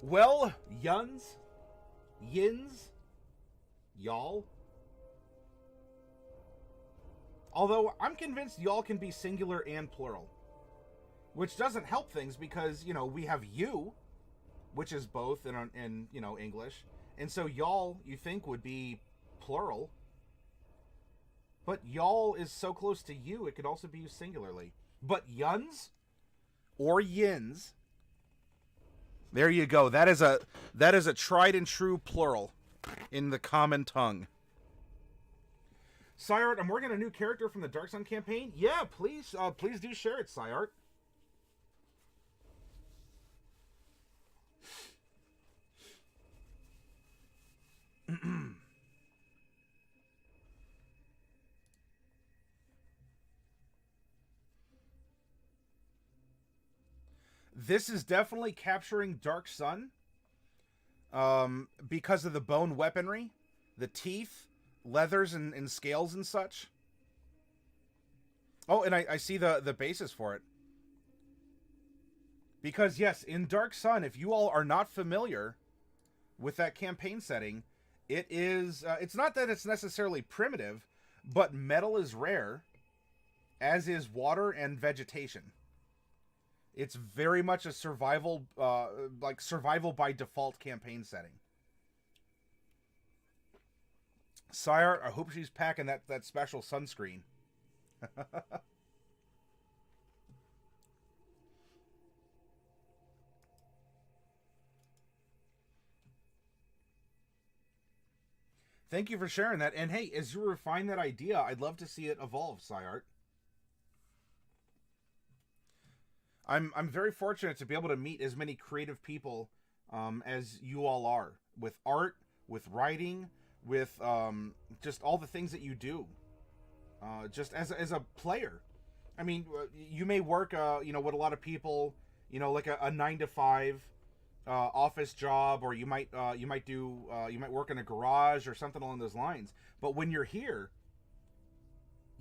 Well, yuns, yins, y'all. Although, I'm convinced y'all can be singular and plural. Which doesn't help things because, you know, we have you, which is both in you know, English. And so y'all, you think, would be plural. But y'all is so close to you, it could also be used singularly. But yuns or yins, there you go. That is a tried and true plural in the common tongue. Syart, I'm working on a new character from the Dark Sun campaign. Yeah, please do share it, Syart. This is definitely capturing Dark Sun because of the bone weaponry, the teeth, leathers, and scales and such. Oh, and I see the basis for it. Because, yes, in Dark Sun, if you all are not familiar with that campaign setting, it is... it's not that it's necessarily primitive, but metal is rare, as is water and vegetation. It's very much a survival, like survival by default campaign setting. Sire, I hope she's packing that special sunscreen. Thank you for sharing that. And hey, as you refine that idea, I'd love to see it evolve, Syart. I'm very fortunate to be able to meet as many creative people as you all are, with art, with writing, with just all the things that you do, just as a player. I mean, you may work, you know, with a lot of people, you know, like a 9-to-5 office job, or you might work in a garage or something along those lines. But when you're here,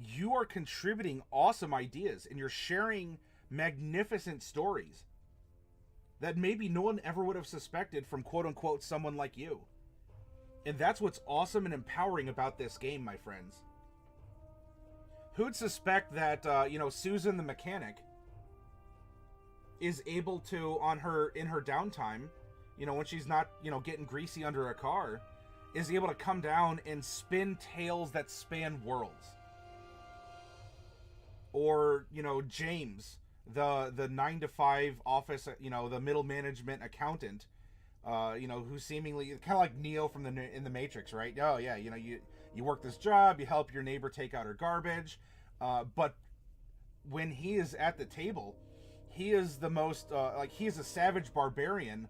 you are contributing awesome ideas, and you're sharing magnificent stories that maybe no one ever would have suspected from quote-unquote someone like you. And that's what's awesome and empowering about this game, my friends. Who'd suspect that, you know, Susan the mechanic is able to, in her downtime, you know, when she's not, you know, getting greasy under a car, is able to come down and spin tales that span worlds. Or, you know, James, the 9-to-5 office, you know, the middle management accountant, you know, who seemingly kind of like Neo from in the Matrix, right? Oh yeah, you know, you work this job, you help your neighbor take out her garbage, but when he is at the table, he is the most like, he is a savage barbarian,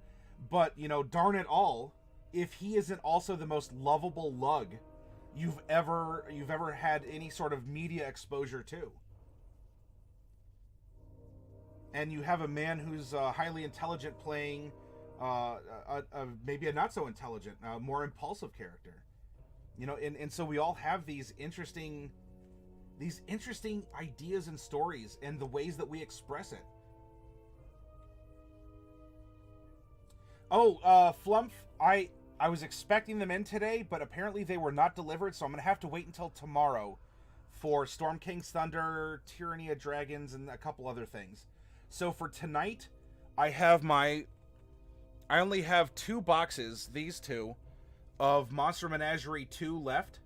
but you know, darn it all, if he isn't also the most lovable lug you've ever had any sort of media exposure to. And you have a man who's highly intelligent playing maybe a not so intelligent, more impulsive character. You know, and so we all have these interesting ideas and stories, and the ways that we express it. Oh, Flumph, I was expecting them in today, but apparently they were not delivered, so I'm going to have to wait until tomorrow for Storm King's Thunder, Tyranny of Dragons, and a couple other things. So for tonight, I only have 2 boxes, these 2, of Monster Menagerie 2 left.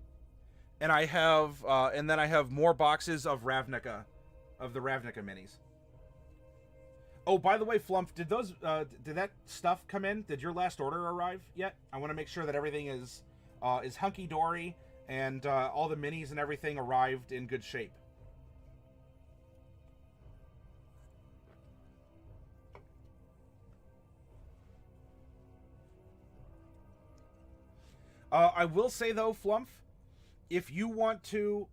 And I have, and then I have more boxes of Ravnica, of the Ravnica minis. Oh, by the way, Flumph, did that stuff come in? Did your last order arrive yet? I want to make sure that everything is hunky-dory, and all the minis and everything arrived in good shape. I will say, though, Flumph, if you want to...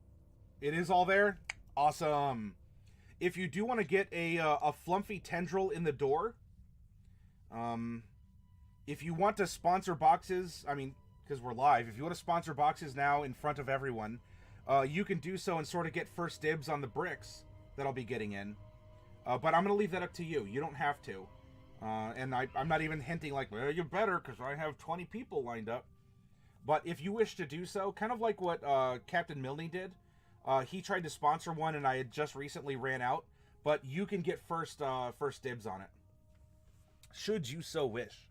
It is all there? Awesome. If you do want to get a Flumphy tendril in the door, if you want to sponsor boxes, I mean, because we're live, if you want to sponsor boxes now in front of everyone, you can do so and sort of get first dibs on the bricks that I'll be getting in. But I'm going to leave that up to you. You don't have to. And I'm not even hinting like, well, you better, because I have 20 people lined up. But if you wish to do so, kind of like what Captain Milne did, he tried to sponsor one, and I had just recently ran out. But you can get first dibs on it, should you so wish.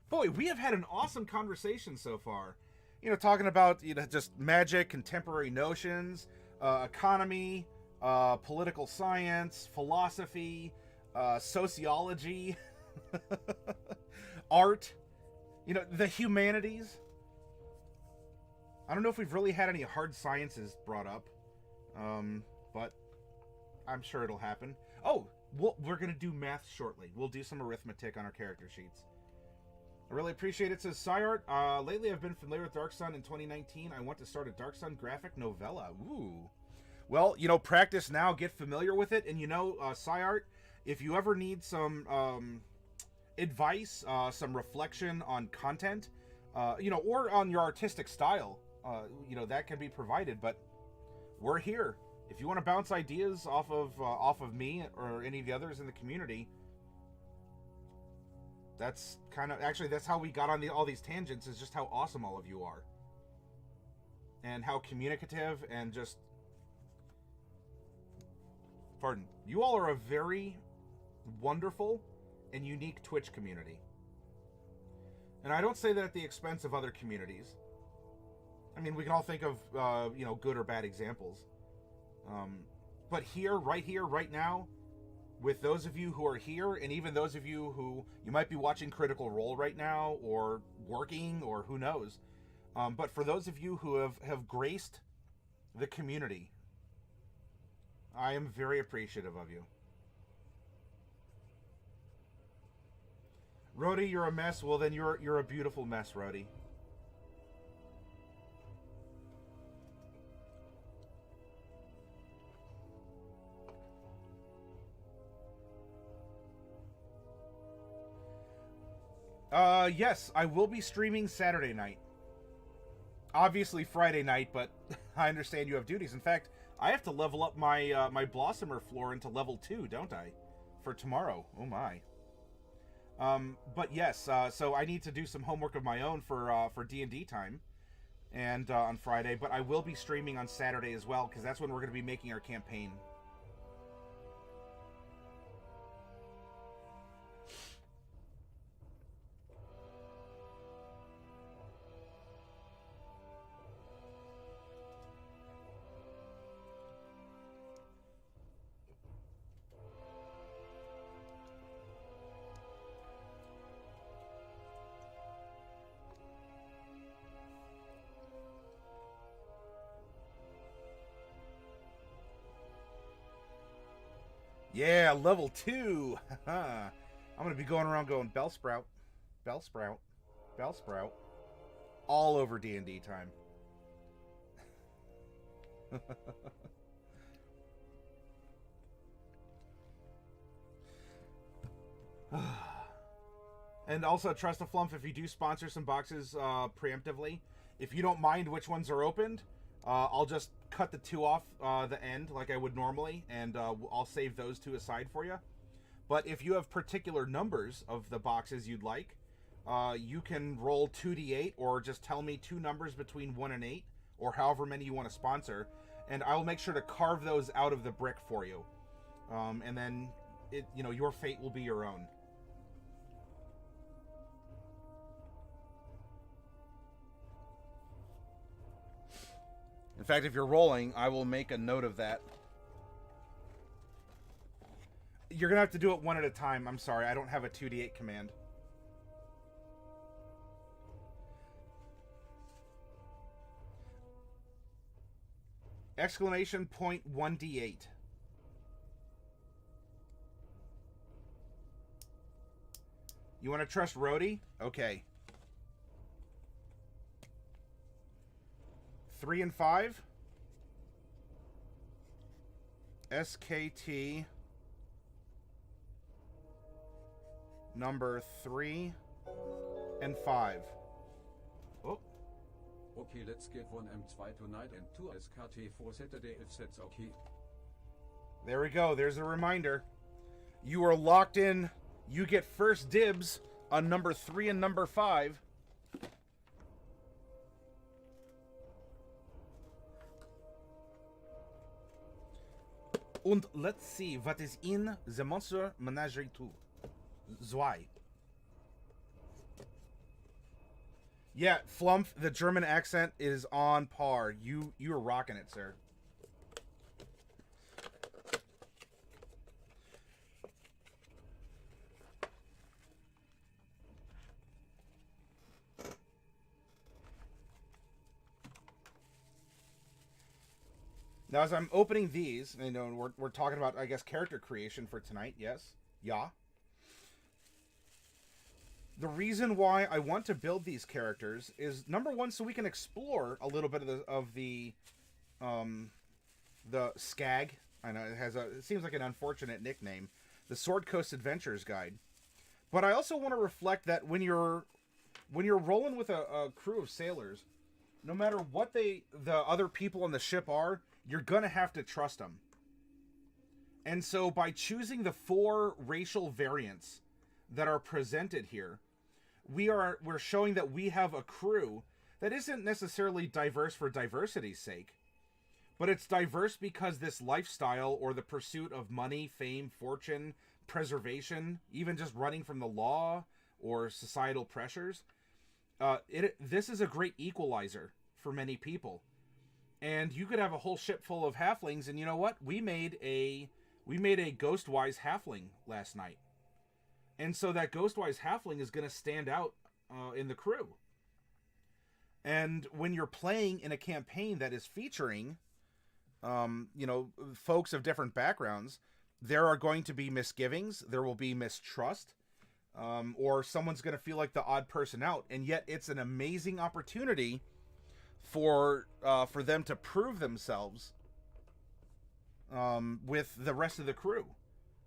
Boy, we have had an awesome conversation so far. You know, talking about, you know, just magic, contemporary notions, economy, political science, philosophy, sociology, art, you know, the humanities. I don't know if we've really had any hard sciences brought up, but I'm sure it'll happen. Oh, we're going to do math shortly. We'll do some arithmetic on our character sheets. I really appreciate it, says Syart. Lately I've been familiar with Dark Sun in 2019. I want to start a Dark Sun graphic novella. Ooh. Well, you know, practice now, get familiar with it. And you know, Syart, if you ever need some advice, some reflection on content, you know, or on your artistic style, you know, that can be provided. But we're here. If you want to bounce ideas off of me or any of the others in the community, that's kind of, actually, that's how we got on all these tangents, is just how awesome all of you are. And how communicative and just, pardon, you all are a very wonderful and unique Twitch community. And I don't say that at the expense of other communities. I mean, we can all think of, you know, good or bad examples. But here, right now, with those of you who are here, and even those of you who, you might be watching Critical Role right now, or working, or who knows. But for those of you who have graced the community, I am very appreciative of you. Rhodey, you're a mess. Well, then you're a beautiful mess, Rhodey. Yes, I will be streaming Saturday night. Obviously Friday night, but I understand you have duties. In fact, I have to level up my my Blossomer floor into level 2, don't I? For tomorrow. Oh my. But yes, so I need to do some homework of my own for D&D time, and on Friday. But I will be streaming on Saturday as well, because that's when we're going to be making our campaign. Yeah, level 2. I'm gonna be going around going Bellsprout, Bellsprout, Bellsprout, all over D&D time. And also, Trust a Flump, if you do sponsor some boxes preemptively, if you don't mind which ones are opened, I'll just cut the 2 off the end like I would normally, and I'll save those 2 aside for you. But if you have particular numbers of the boxes you'd like, you can roll 2d8, or just tell me 2 numbers between 1 and 8, or however many you want to sponsor, and I'll make sure to carve those out of the brick for you. And then, you know, your fate will be your own. In fact, if you're rolling, I will make a note of that. You're going to have to do it one at a time. I'm sorry, I don't have a 2d8 command. Exclamation point 1d8. You want to trust Rhodey? Okay. 3 and 5. SKT number 3 and 5. Oh. Okay, let's get 1 M2 tonight and 2 SKT for Saturday if that's okay. There we go. There's a reminder. You are locked in. You get first dibs on number 3 and number 5. And let's see what is in the Monster Menagerie 2. Zwei. Yeah, Flumph, the German accent is on par. You are rocking it, sir. Now, as I'm opening these, you know, we're talking about, I guess, character creation for tonight. Yes, yeah. The reason why I want to build these characters is, number one, so we can explore a little bit of the SCAG. I know it seems like an unfortunate nickname, the Sword Coast Adventures Guide. But I also want to reflect that when you're rolling with a crew of sailors, no matter what the other people on the ship are, you're gonna have to trust them. And so by choosing the 4 racial variants that are presented here, we're showing that we have a crew that isn't necessarily diverse for diversity's sake, but it's diverse because this lifestyle, or the pursuit of money, fame, fortune, preservation, even just running from the law or societal pressures, this is a great equalizer for many people. And you could have a whole ship full of halflings, and you know what? We made a Ghostwise halfling last night. And so that Ghostwise halfling is going to stand out in the crew. And when you're playing in a campaign that is featuring, you know, folks of different backgrounds, there are going to be misgivings. There will be mistrust. Or someone's going to feel like the odd person out. And yet it's an amazing opportunity for them to prove themselves with the rest of the crew,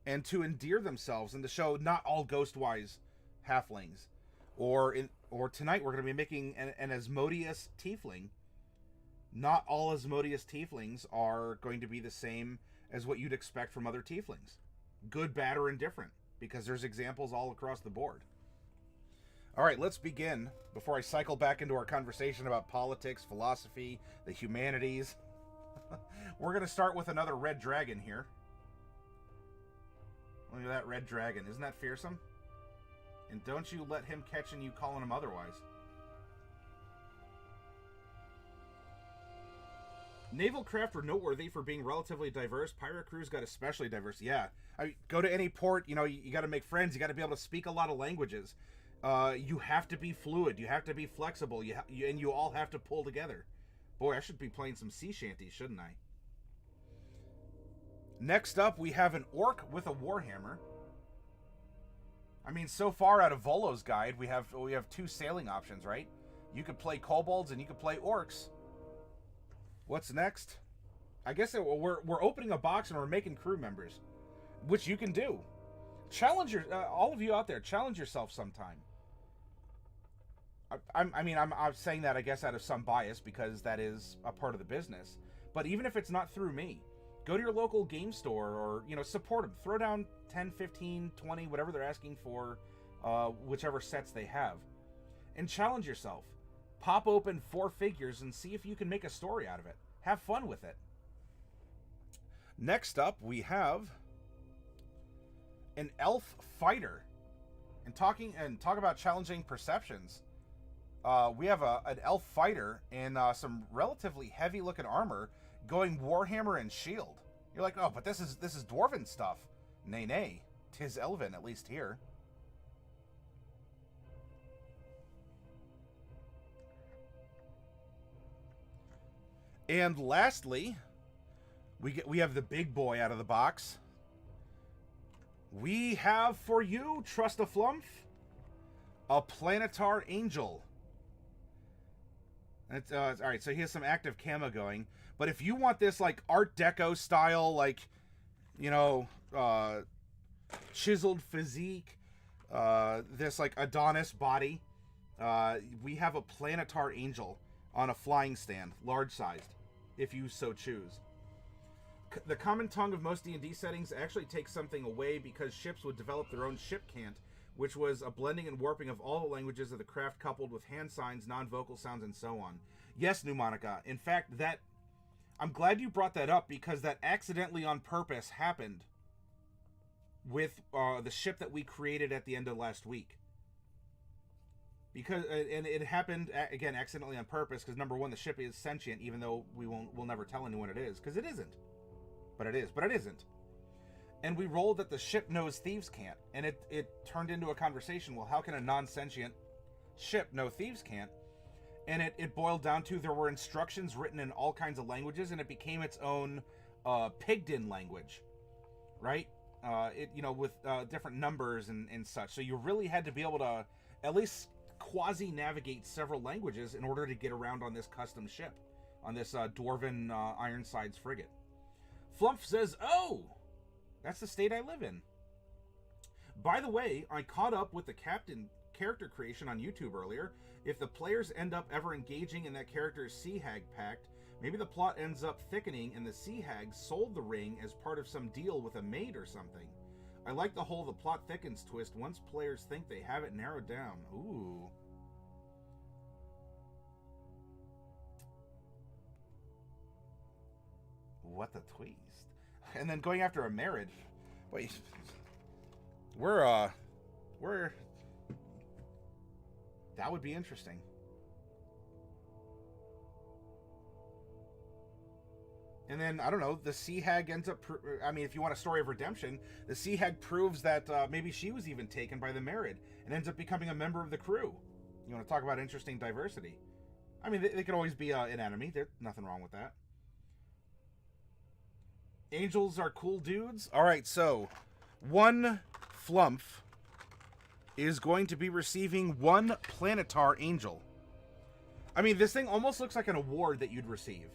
and to endear themselves, and to show not all Ghostwise halflings, or tonight we're going to be making an Asmodeus tiefling. Not all Asmodeus tieflings are going to be the same as what you'd expect from other tieflings, good, bad, or indifferent, because there's examples all across the board. All right, let's begin before I cycle back into our conversation about politics, philosophy, the humanities. We're going to start with another red dragon here. Look at that red dragon. Isn't that fearsome? And don't you let him catch you calling him otherwise. Naval craft were noteworthy for being relatively diverse. Pirate crews got especially diverse. Yeah. I mean, go to any port, you know, you got to make friends. You got to be able to speak a lot of languages. You have to be fluid. You have to be flexible. And you all have to pull together. Boy, I should be playing some sea shanties, shouldn't I? Next up, we have an orc with a warhammer. I mean, so far out of Volo's guide, we have 2 sailing options, right? You could play kobolds and you could play orcs. What's next? I guess we're opening a box and we're making crew members, which you can do. Challenge all of you out there. Challenge yourself sometime. I'm saying that, I guess, out of some bias, because that is a part of the business. But even if it's not through me, go to your local game store, or, you know, support them. Throw down 10, 15, 20, whatever they're asking for, whichever sets they have. And challenge yourself. Pop open 4 figures and see if you can make a story out of it. Have fun with it. Next up, we have an elf fighter. And talk about challenging perceptions. We have an elf fighter in some relatively heavy looking armor, going warhammer and shield. You're like, oh, but this is dwarven stuff. Nay, 'tis elven, at least here. And lastly, we have the big boy out of the box. We have for you, Trust a Flumph, a Planetar Angel. It's, all right, so he has some active camo going. But if you want this, like, Art Deco style, like, you know, chiseled physique, this, like, Adonis body, we have a Planetar Angel on a flying stand, large-sized, if you so choose. The common tongue of most D&D settings actually takes something away because ships would develop their own ship cant, which was a blending and warping of all the languages of the craft coupled with hand signs, non-vocal sounds, and so on. Yes, Pneumonica. In fact, I'm glad you brought that up because that accidentally on purpose happened with the ship that we created at the end of last week. Because and it happened again accidentally on purpose because number one, the ship is sentient, even though we'll never tell anyone it is because it isn't, but it is, but it isn't. And we rolled that the ship knows thieves can't, and it turned into a conversation. Well, how can a non-sentient ship know thieves can't? And it boiled down to there were instructions written in all kinds of languages, and it became its own Pigden language, right? With different numbers and such. So you really had to be able to at least quasi-navigate several languages in order to get around on this custom ship, on this Dwarven Ironsides frigate. Flumph says, "Oh, that's the state I live in." By the way, I caught up with the captain character creation on YouTube earlier. If the players end up ever engaging in that character's Sea Hag pact, maybe the plot ends up thickening and the Sea Hag sold the ring as part of some deal with a maid or something. I like the whole the plot thickens twist once players think they have it narrowed down. Ooh. What a twist. And then going after a marriage. Wait. We're that would be interesting. And then, I don't know, the Sea Hag ends up... if you want a story of redemption, the Sea Hag proves that maybe she was even taken by the Merid and ends up becoming a member of the crew. You want to talk about interesting diversity? I mean, they could always be an enemy. There's nothing wrong with that. Angels are cool dudes. All right, so one Flumph is going to be receiving one Planetar Angel. I mean, this thing almost looks like an award that you'd receive.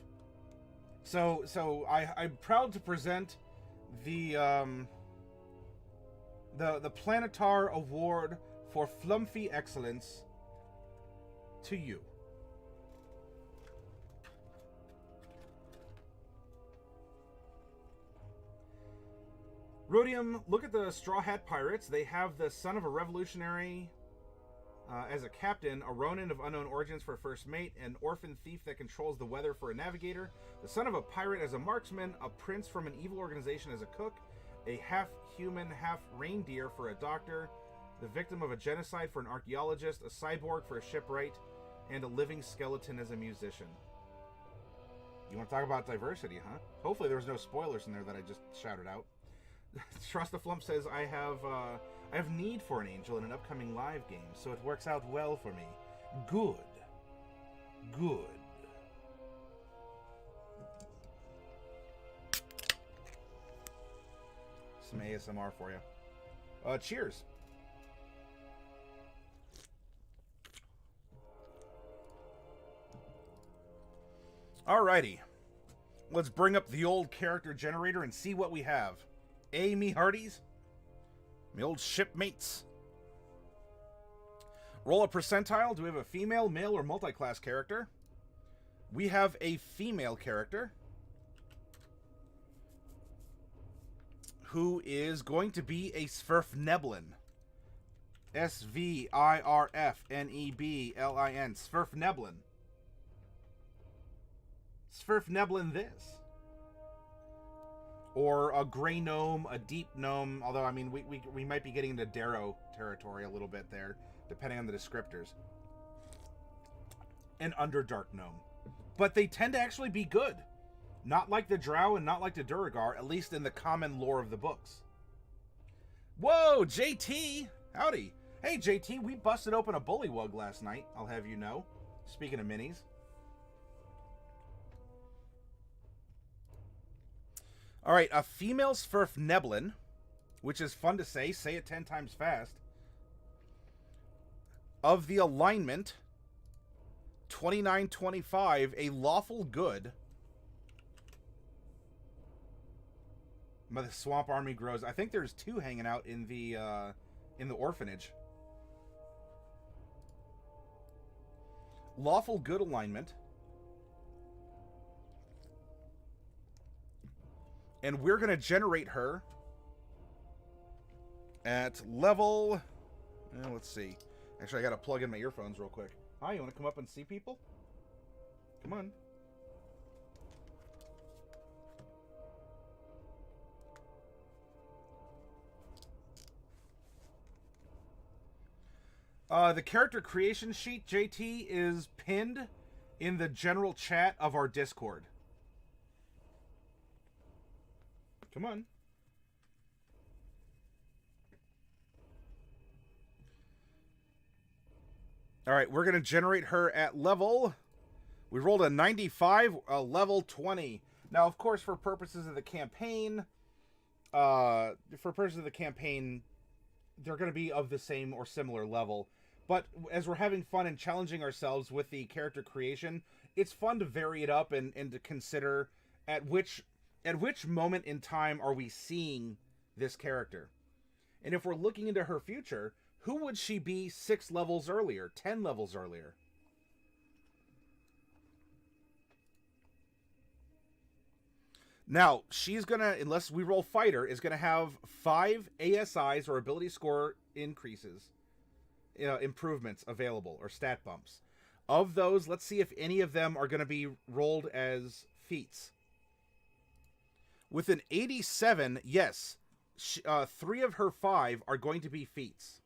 So I'm proud to present the Planetar Award for Flumphy Excellence to you. Rhodium, look at the Straw Hat Pirates. They have the son of a revolutionary as a captain, a Ronin of unknown origins for a first mate, an orphan thief that controls the weather for a navigator, the son of a pirate as a marksman, a prince from an evil organization as a cook, a half-human, half-reindeer for a doctor, the victim of a genocide for an archaeologist, a cyborg for a shipwright, and a living skeleton as a musician. You want to talk about diversity, huh? Hopefully there was no spoilers in there that I just shouted out. Trust the Flump says, I have need for an angel in an upcoming live game, so it works out well for me. Good. Good. Some ASMR for you. Cheers. Alrighty. Let's bring up the old character generator and see what we have. Me hearties. My old shipmates. Roll a percentile. Do we have a female, male, or multi-class character? We have a female character who is going to be a Svirfneblin. Svirfneblin. Svirfneblin. Svirfneblin this. Or a gray gnome, a deep gnome, although, I mean, we might be getting into Darrow territory a little bit there, depending on the descriptors. An Underdark gnome. But they tend to actually be good. Not like the Drow and not like the Duragar, at least in the common lore of the books. Whoa, JT! Howdy. Hey, JT, we busted open a bullywug last night, I'll have you know. Speaking of minis. All right, a female Svirfneblin, which is fun to say it 10 times fast, of the alignment 2925, a lawful good. The swamp army grows. I think there's two hanging out in the orphanage. Lawful good alignment. And we're going to generate her at level... let's see. Actually, I got to plug in my earphones real quick. Hi, you want to come up and see people? Come on. The character creation sheet, JT, is pinned in the general chat of our Discord. Come on. All right, we're going to generate her at level... We rolled a 95, level 20. Now, of course, for purposes of the campaign, they're going to be of the same or similar level. But as we're having fun and challenging ourselves with the character creation, it's fun to vary it up and to consider at which moment in time are we seeing this character. And if we're looking into her future, who would she be 6 levels earlier, 10 levels earlier? Now, she's going to, unless we roll fighter, is going to have 5 ASIs or ability score increases, improvements available, or stat bumps. Of those, let's see if any of them are going to be rolled as feats. With an 87, yes, 3 of her 5 are going to be feats.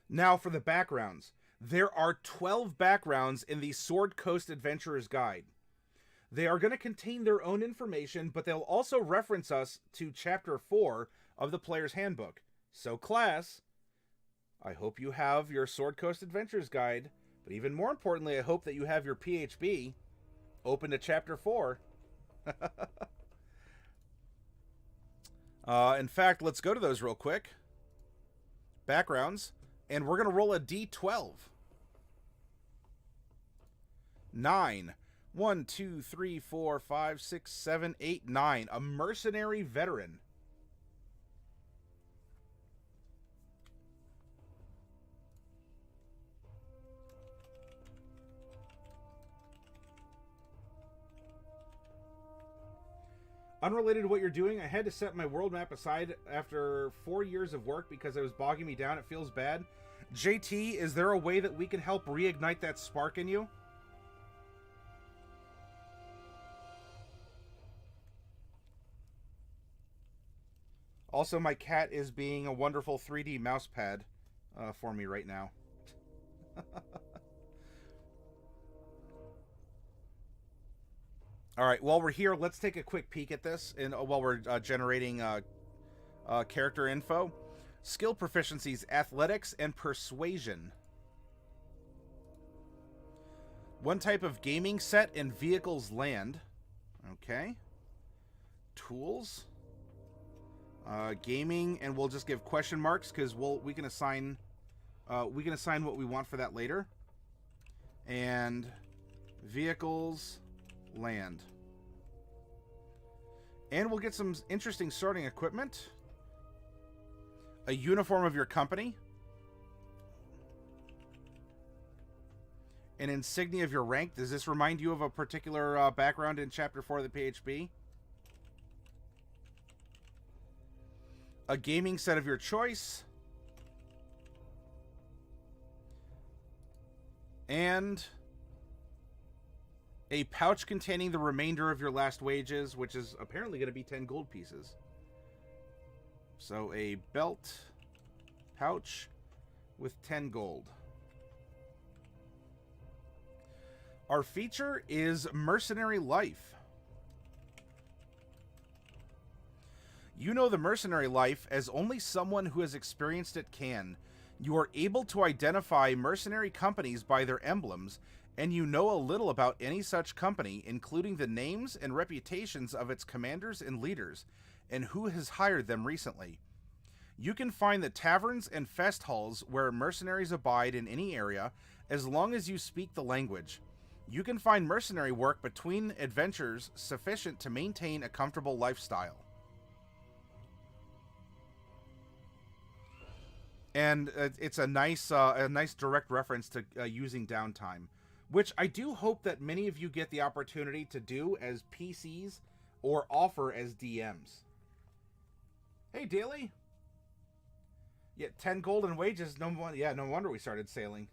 Now for the backgrounds. There are 12 backgrounds in the Sword Coast Adventurer's Guide. They are going to contain their own information, but they'll also reference us to Chapter 4 of the Player's Handbook. So, class, I hope you have your Sword Coast Adventurer's Guide, but even more importantly, I hope that you have your PHB open to Chapter 4. In fact, let's go to those real quick. Backgrounds. And we're going to roll a D12. 9. 1, 2, 3, 4, 5, 6, 7, 8, 9. A mercenary veteran. Unrelated to what you're doing, I had to set my world map aside after 4 years of work because it was bogging me down. It feels bad. JT, is there a way that we can help reignite that spark in you? Also, my cat is being a wonderful 3D mouse pad for me right now. All right, while we're here, let's take a quick peek at this and while we're generating character info. Skill proficiencies, athletics, and persuasion. One type of gaming set and vehicles land. Okay. Tools. Gaming, and we'll just give question marks because we can assign what we want for that later. And vehicles, land. And we'll get some interesting sorting equipment. A uniform of your company. An insignia of your rank. Does this remind you of a particular background in Chapter 4 of the PHB? A gaming set of your choice. And a pouch containing the remainder of your last wages, which is apparently going to be 10 gold pieces. So a belt pouch with 10 gold. Our feature is Mercenary Life. You know the Mercenary Life as only someone who has experienced it can. You are able to identify mercenary companies by their emblems, and you know a little about any such company, including the names and reputations of its commanders and leaders, and who has hired them recently. You can find the taverns and fest halls where mercenaries abide in any area, as long as you speak the language. You can find mercenary work between adventures sufficient to maintain a comfortable lifestyle. And it's a nice direct reference to using downtime, which I do hope that many of you get the opportunity to do as PCs or offer as DMs. Hey, Daily. Yeah, 10 golden wages. No wonder we started sailing.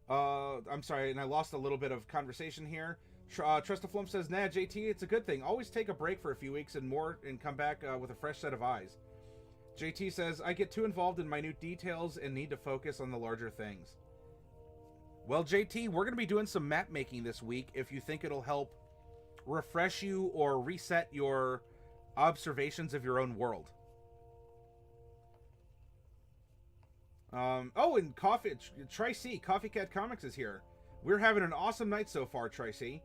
I'm sorry, and I lost a little bit of conversation here. Trustaflump says, nah, JT, it's a good thing. Always take a break for a few weeks and come back with a fresh set of eyes. JT says, I get too involved in minute details and need to focus on the larger things. Well, JT, we're going to be doing some map making this week if you think it'll help refresh you or reset your observations of your own world. And Tri-C, Coffee Cat Comics is here. We're having an awesome night so far, Tri-C.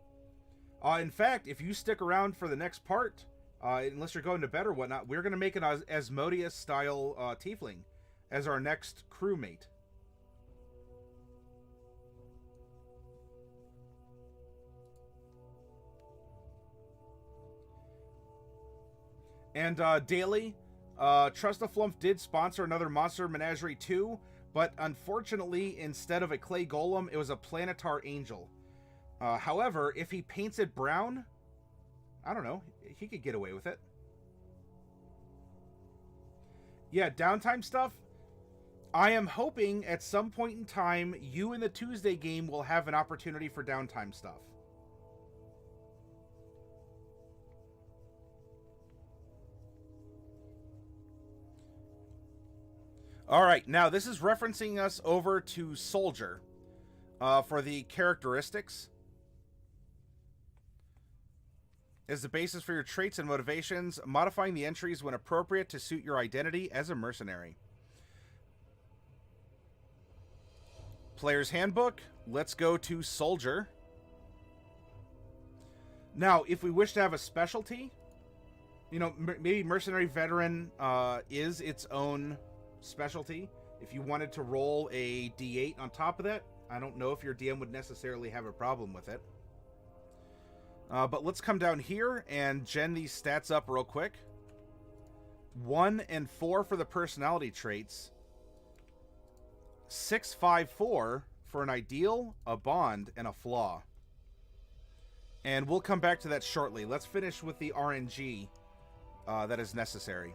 In fact, if you stick around for the next part, unless you're going to bed or whatnot, we're going to make an Asmodeus-style tiefling as our next crewmate. And Daily, Trustaflump did sponsor another Monster Menagerie 2, but unfortunately, instead of a clay golem, it was a planetar angel. However, if he paints it brown, I don't know, he could get away with it. Yeah, downtime stuff. I am hoping at some point in time, you in the Tuesday game will have an opportunity for downtime stuff. All right, now this is referencing us over to Soldier for the characteristics. Is the basis for your traits and motivations, modifying the entries when appropriate to suit your identity as a mercenary. Player's Handbook, let's go to Soldier. Now, if we wish to have a specialty, you know, maybe Mercenary Veteran is its own specialty. If you wanted to roll a D8 on top of that, I don't know if your DM would necessarily have a problem with it. But let's come down here and gen these stats up real quick. 1 and 4 for the personality traits. 6, 5, 4 for an ideal, a bond, and a flaw. And we'll come back to that shortly. Let's finish with the RNG that is necessary.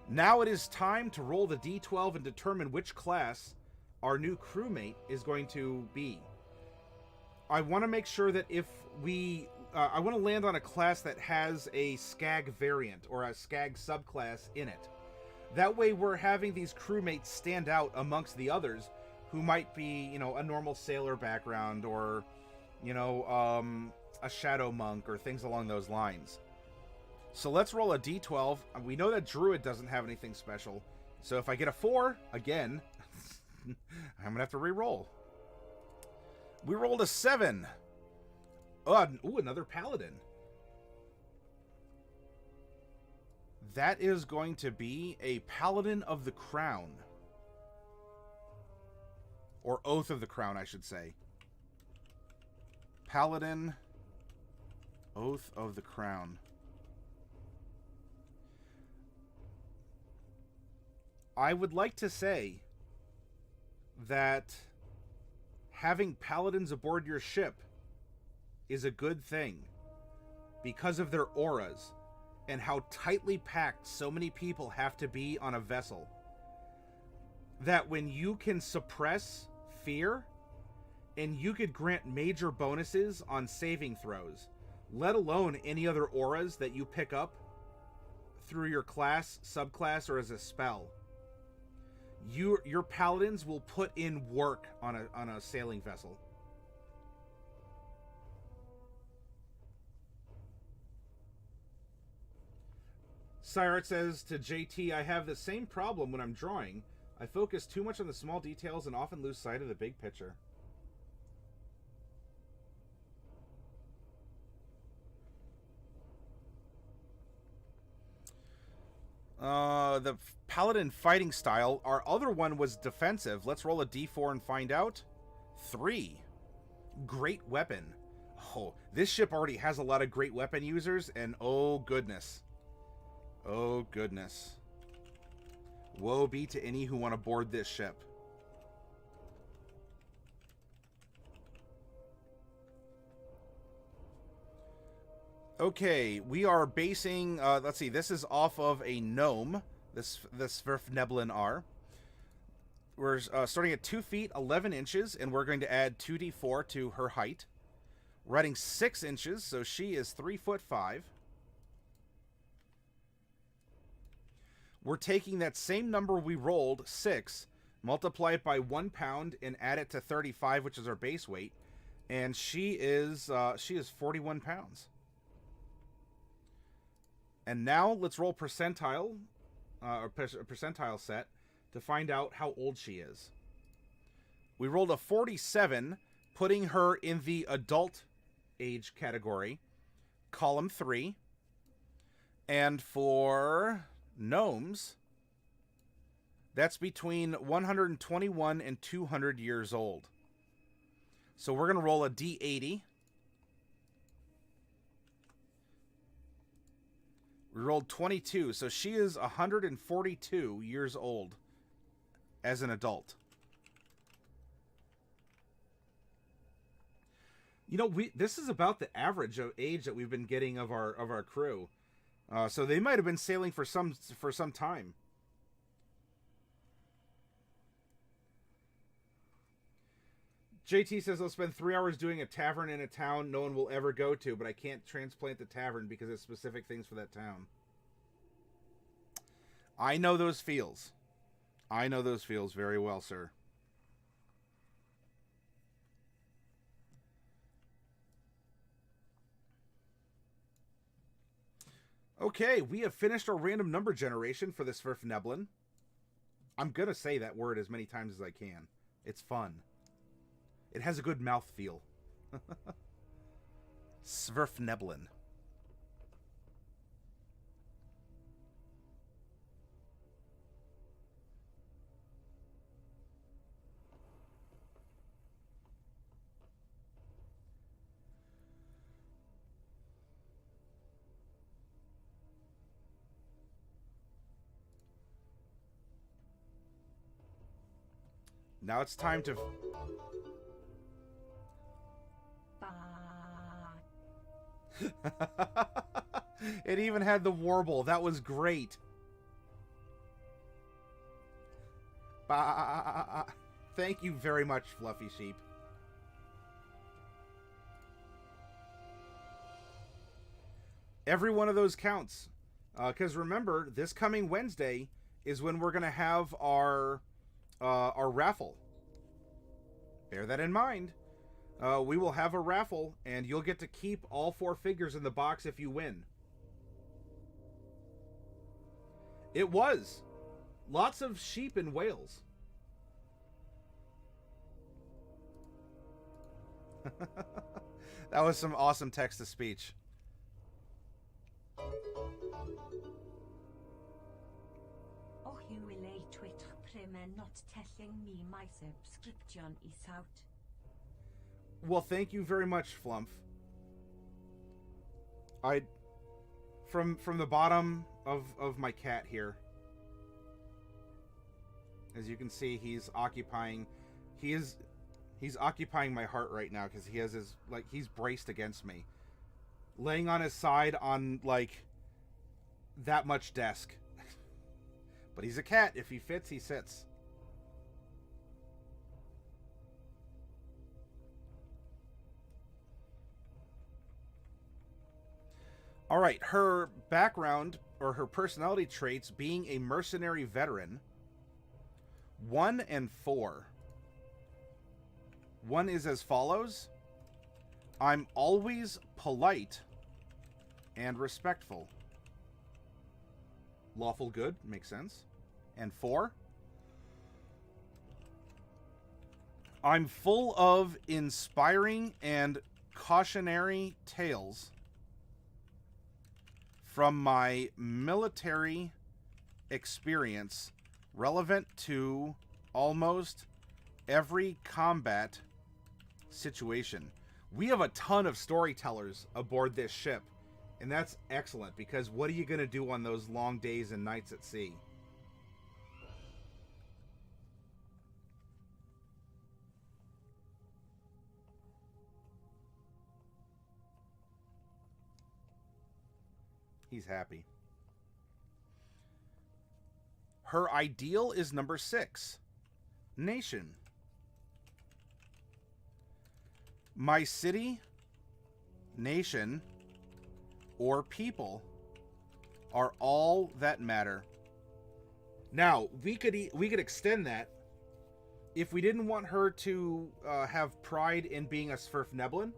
Now it is time to roll the D12 and determine which class our new crewmate is going to be. I want to make sure that if we... I want to land on a class that has a SCAG variant or a SCAG subclass in it. That way we're having these crewmates stand out amongst the others who might be, you know, a normal sailor background or, you know, a shadow monk or things along those lines. So let's roll a D12. We know that Druid doesn't have anything special. So if I get a 4, again, I'm going to have to re-roll. We rolled a 7. Ooh, another Paladin. That is going to be a Paladin of the Crown. Or Oath of the Crown, I should say. Paladin, Oath of the Crown. I would like to say that having paladins aboard your ship is a good thing because of their auras and how tightly packed so many people have to be on a vessel. That when you can suppress fear and you could grant major bonuses on saving throws, let alone any other auras that you pick up through your class, subclass, or as a spell. Your paladins will put in work on a sailing vessel. Cyrart says to JT, I have the same problem when I'm drawing. I focus too much on the small details and often lose sight of the big picture. The Paladin fighting style. Our other one was defensive. Let's roll a d4 and find out. 3. Great weapon. Oh, this ship already has a lot of great weapon users, and oh goodness. Oh goodness. Woe be to any who want to board this ship. Okay, we are basing, let's see, this is off of a gnome, this Svirfneblin R. We're starting at 2 feet, 11 inches, and we're going to add 2d4 to her height. We're adding 6 inches, so she is 3'5". We're taking that same number we rolled, 6, multiply it by 1 pound, and add it to 35, which is our base weight, and she is 41 pounds. And now let's roll percentile, or percentile set, to find out how old she is. We rolled a 47, putting her in the adult age category, column 3. And for gnomes, that's between 121 and 200 years old. So we're going to roll a D80. We rolled 22, so she is 142 years old as an adult. You know, this is about the average of age that we've been getting of our crew. So they might have been sailing for some time. JT says, I'll spend 3 hours doing a tavern in a town no one will ever go to, but I can't transplant the tavern because it's specific things for that town. I know those feels. I know those feels very well, sir. Okay, we have finished our random number generation for the Svirfneblin. I'm going to say that word as many times as I can. It's fun. It has a good mouthfeel. Svirfneblin. Now it's time to... It even had the warble. That was great. Thank you very much, Fluffy Sheep. Every one of those counts. Because remember, this coming Wednesday is when we're going to have our raffle. Bear that in mind. We will have a raffle, and you'll get to keep all 4 figures in the box if you win. It was. Lots of sheep and whales. That was some awesome text-to-speech. Oh, you relate to it, Primer, not telling me my subscription is out. Well, thank you very much, Flumph. From the bottom of my cat here. As you can see, he's occupying my heart right now because he has his, like, he's braced against me. Laying on his side on, like, that much desk. But he's a cat. If he fits, he sits. All right, her background or her personality traits being a mercenary veteran, 1 and 4. 1 is as follows. I'm always polite and respectful. Lawful good, makes sense. And 4, I'm full of inspiring and cautionary tales from my military experience relevant to almost every combat situation. We have a ton of storytellers aboard this ship, and that's excellent, because what are you going to do on those long days and nights at sea? He's happy. Her ideal is number 6. Nation. My city, nation, or people are all that matter. Now, we could extend that if we didn't want her to have pride in being a Svirfneblin,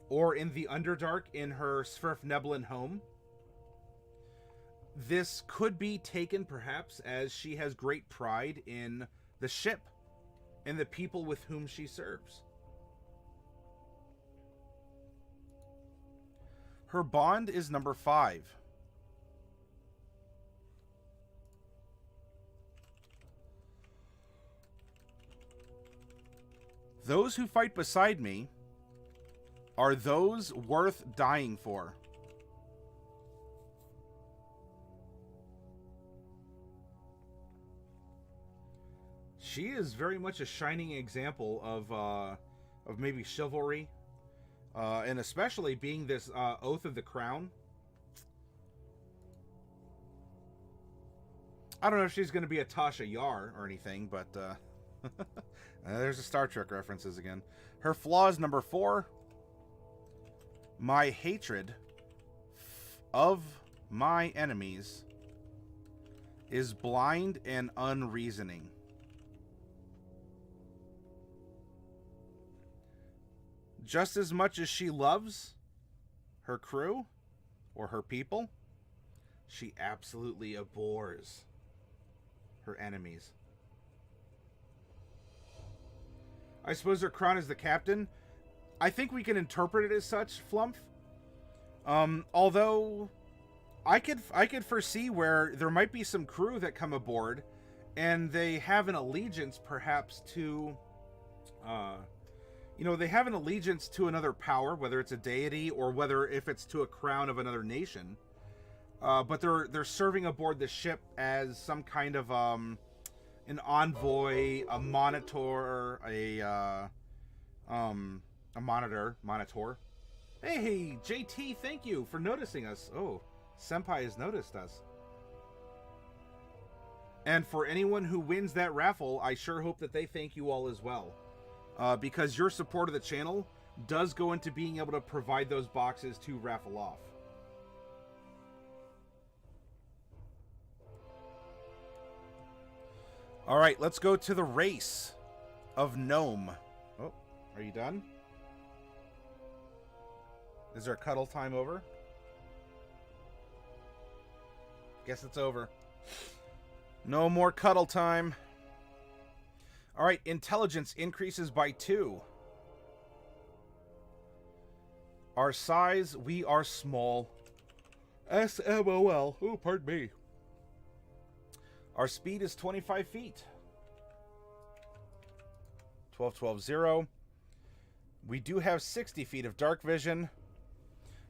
or in the Underdark in her Svirfneblin home. This could be taken perhaps as she has great pride in the ship and the people with whom she serves. Her bond is number 5. Those who fight beside me are those worth dying for. She is very much a shining example of maybe chivalry, and especially being this Oath of the Crown. I don't know if she's going to be a Tasha Yar or anything, but there's the Star Trek references again. Her flaw is number 4. My hatred of my enemies is blind and unreasoning. Just as much as she loves her crew or her people, she absolutely abhors her enemies. I suppose her crown is the captain. I think we can interpret it as such, Flumph. Although I could foresee where there might be some crew that come aboard and they have an allegiance perhaps to they have an allegiance to another power, whether it's a deity or whether if it's to a crown of another nation. But they're serving aboard the ship as some kind of an envoy, a monitor, a monitor. Hey, JT, thank you for noticing us. Oh, Senpai has noticed us. And for anyone who wins that raffle, I sure hope that they thank you all as well. Because your support of the channel does go into being able to provide those boxes to raffle off. All right, let's go to the race of Gnome. Oh, are you done? Is there a cuddle time over? Guess it's over. No more cuddle time. All right, intelligence increases by 2. Our size, we are small. SMOL. Oh, pardon me. Our speed is 25 feet. 12-12-0. We do have 60 feet of dark vision.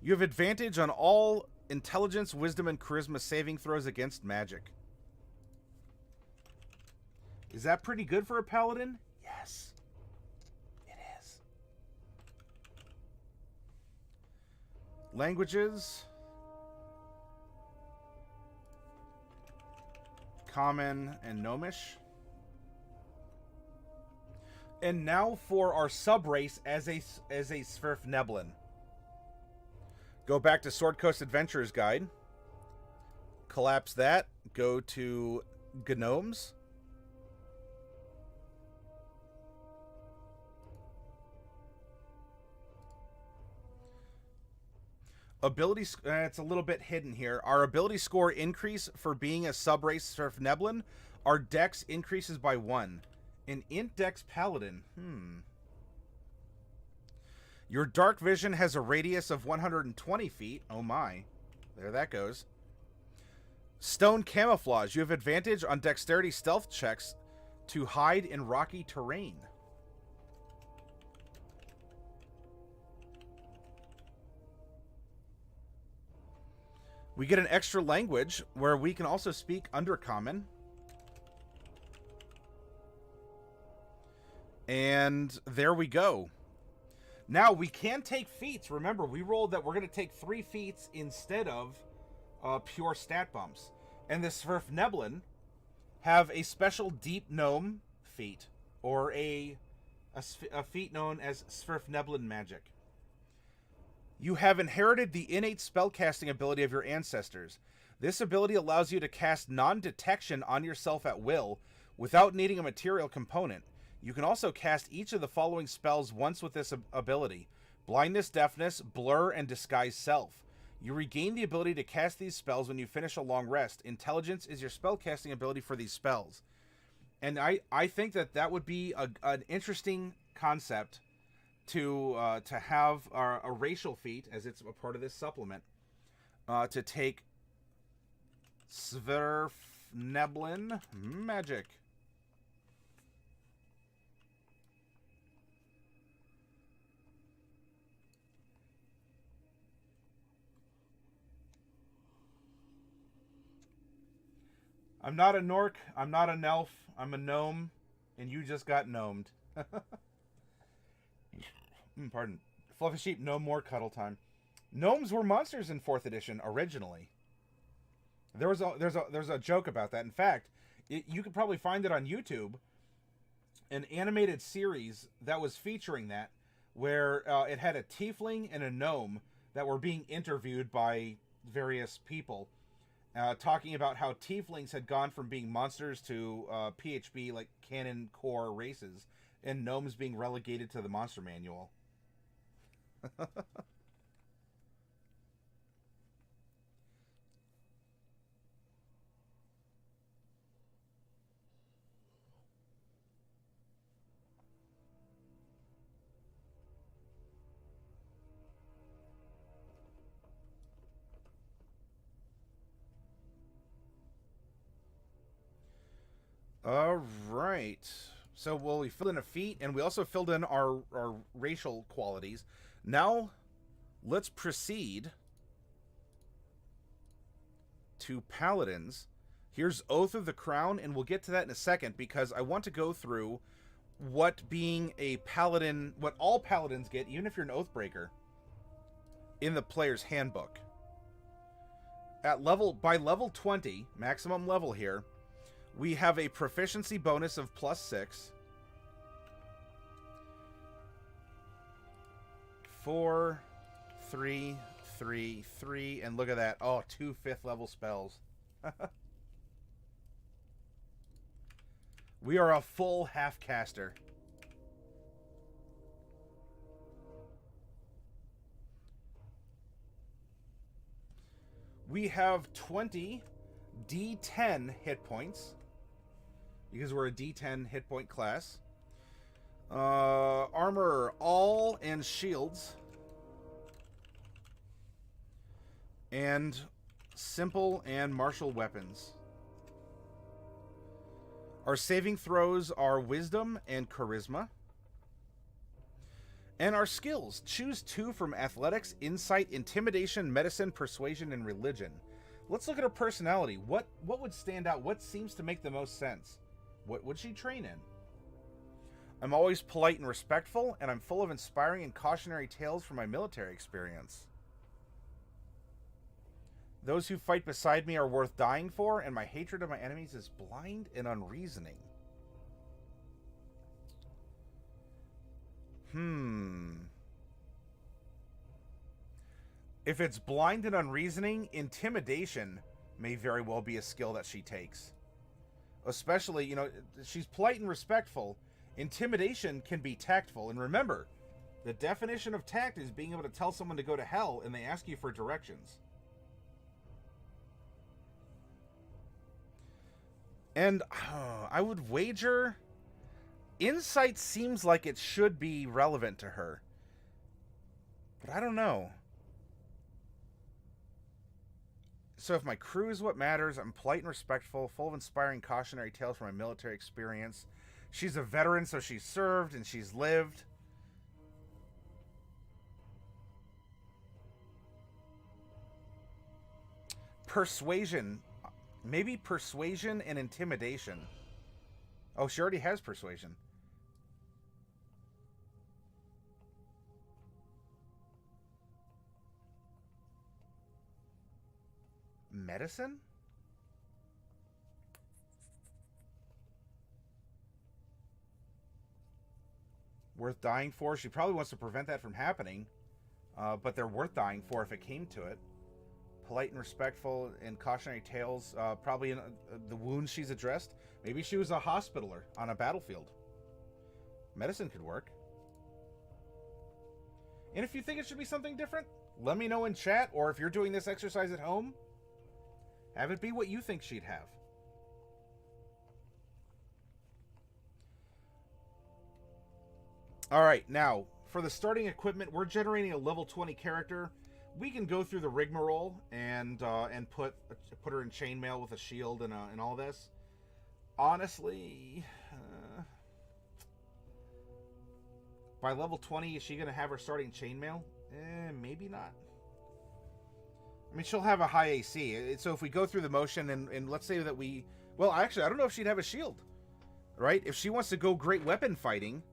You have advantage on all intelligence, wisdom, and charisma saving throws against magic. Is that pretty good for a paladin? Yes, it is. Languages. Common and Gnomish. And now for our subrace as a Svirfneblin. Go back to Sword Coast Adventurers Guide. Collapse that. Go to Gnomes. Ability, it's a little bit hidden here. Our ability score increase for being a subrace Svirfneblin. Our dex increases by 1. An int dex paladin. Your dark vision has a radius of 120 feet. Oh my. There that goes. Stone camouflage. You have advantage on dexterity stealth checks to hide in rocky terrain. We get an extra language where we can also speak Undercommon. And there we go. Now, we can take feats. Remember, we rolled that we're going to take 3 feats instead of pure stat bumps. And the Svirfneblin have a special Deep Gnome feat, or a feat known as Svirfneblin Magic. You have inherited the innate spellcasting ability of your ancestors. This ability allows you to cast non-detection on yourself at will without needing a material component. You can also cast each of the following spells once with this ability: Blindness, Deafness, Blur, and Disguise Self. You regain the ability to cast these spells when you finish a long rest. Intelligence is your spellcasting ability for these spells. And I think that would be an interesting concept to have a racial feat, as it's a part of this supplement, to take Svirfneblin Magic. I'm not a Nork, I'm not an elf, I'm a gnome, and you just got gnomed. Pardon. Fluffy sheep, no more cuddle time. Gnomes were monsters in 4th edition originally. There's a joke about that. In fact, you could probably find it on YouTube. An animated series that was featuring that, where it had a tiefling and a gnome that were being interviewed by various people, talking about how tieflings had gone from being monsters to PHB, like canon core races, and gnomes being relegated to the monster manual. All right. So, well, we filled in a feat, and we also filled in our racial qualities. Now, let's proceed to Paladins. Here's Oath of the Crown, and we'll get to that in a second, because I want to go through what being a Paladin, what all Paladins get, even if you're an Oathbreaker, in the player's handbook. By level 20, maximum level here, we have a proficiency bonus of +6. 4, 3, 3, 3, and look at that. Oh, 2 5th level spells. We are a full half caster. We have 20 D10 hit points, because we're a D10 hit point class. Armor, all, and shields. And simple and martial weapons. Our saving throws are wisdom and charisma. And our skills, choose 2 from athletics, insight, intimidation, medicine, persuasion, and religion. Let's look at her personality. What would stand out? What seems to make the most sense? What would she train in? I'm always polite and respectful, and I'm full of inspiring and cautionary tales from my military experience. Those who fight beside me are worth dying for, and my hatred of my enemies is blind and unreasoning. If it's blind and unreasoning, intimidation may very well be a skill that she takes. Especially, you know, she's polite and respectful. Intimidation can be tactful. And remember, the definition of tact is being able to tell someone to go to hell and they ask you for directions. And I would wager insight seems like it should be relevant to her. But I don't know. So if my crew is what matters, I'm polite and respectful, full of inspiring cautionary tales from my military experience. She's a veteran, so she's served and she's lived. persuasion. Maybe persuasion and intimidation. Oh, she already has persuasion. Medicine? Worth dying for? She probably wants to prevent that from happening. But they're worth dying for if it came to it. Polite and respectful and cautionary tales. Probably in the wounds she's addressed. Maybe she was a hospitaler on a battlefield. Medicine could work. And if you think it should be something different, let me know in chat. Or if you're doing this exercise at home, have it be what you think she'd have. All right, now, for the starting equipment, we're generating a level 20 character. We can go through the rigmarole and put her in chainmail with a shield and all this. Honestly, by level 20, is she going to have her starting chainmail? Maybe not. I mean, she'll have a high AC. So if we go through the motion and let's say that we... Well, actually, I don't know if she'd have a shield, right? If she wants to go great weapon fighting...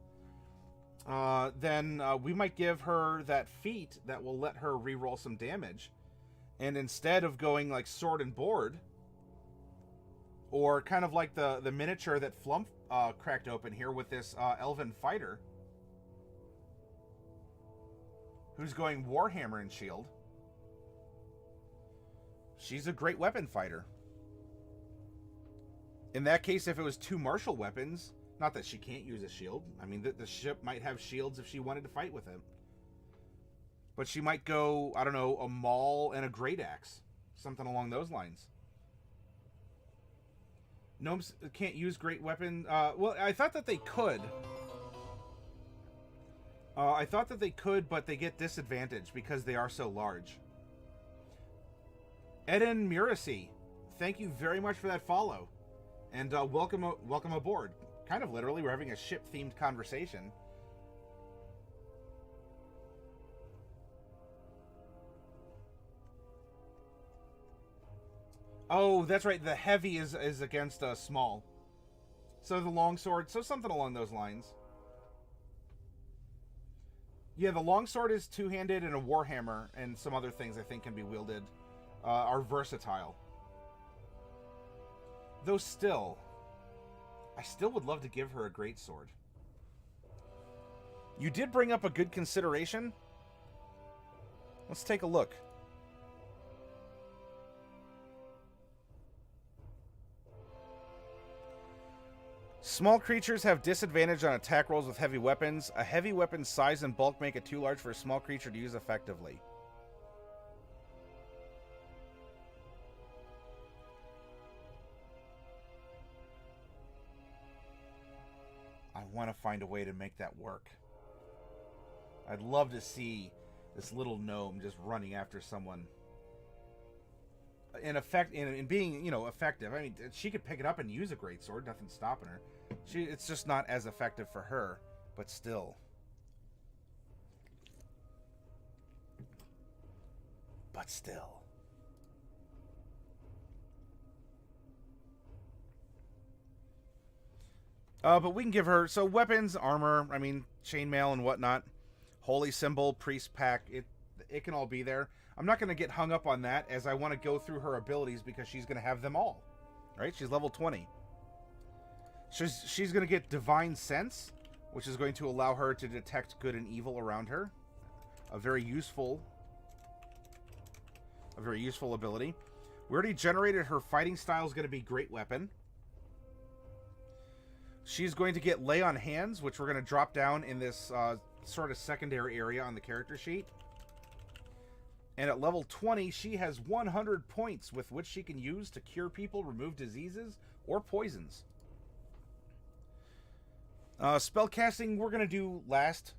then we might give her that feat that will let her reroll some damage. And instead of going like sword and board, or kind of like the miniature that Flump cracked open here with this elven fighter, who's going Warhammer and shield. She's a great weapon fighter. In that case, if it was two martial weapons... Not that she can't use a shield. I mean, the ship might have shields if she wanted to fight with him. But she might go, I don't know, a maul and a great axe. Something along those lines. Gnomes can't use great weapon. Well, I thought that they could. But they get disadvantaged because they are so large. Eden Muracy, thank you very much for that follow. And welcome aboard. Kind of literally, we're having a ship-themed conversation. Oh, that's right. The heavy is against a small. So the longsword, so something along those lines. Yeah, the longsword is two-handed, and a warhammer and some other things I think can be wielded are versatile. Though still... I still would love to give her a greatsword. You did bring up a good consideration. Let's take a look. Small creatures have disadvantage on attack rolls with heavy weapons. A heavy weapon's size and bulk make it too large for a small creature to use effectively. I want to find a way to make that work. I'd love to see this little gnome just running after someone. In being, you know, effective. I mean, she could pick it up and use a greatsword. Nothing's stopping her. It's just not as effective for her, but still. But we can give her, so weapons, armor, I mean, chainmail and whatnot, holy symbol, priest pack, it can all be there. I'm not going to get hung up on that, as I want to go through her abilities because she's going to have them all, right? She's level 20. She's going to get Divine Sense, which is going to allow her to detect good and evil around her. A very useful ability. We already generated her fighting style is going to be great weapon. She's going to get Lay on Hands, which we're going to drop down in this sort of secondary area on the character sheet. And at level 20, she has 100 points with which she can use to cure people, remove diseases, or poisons. Spellcasting, we're going to do last,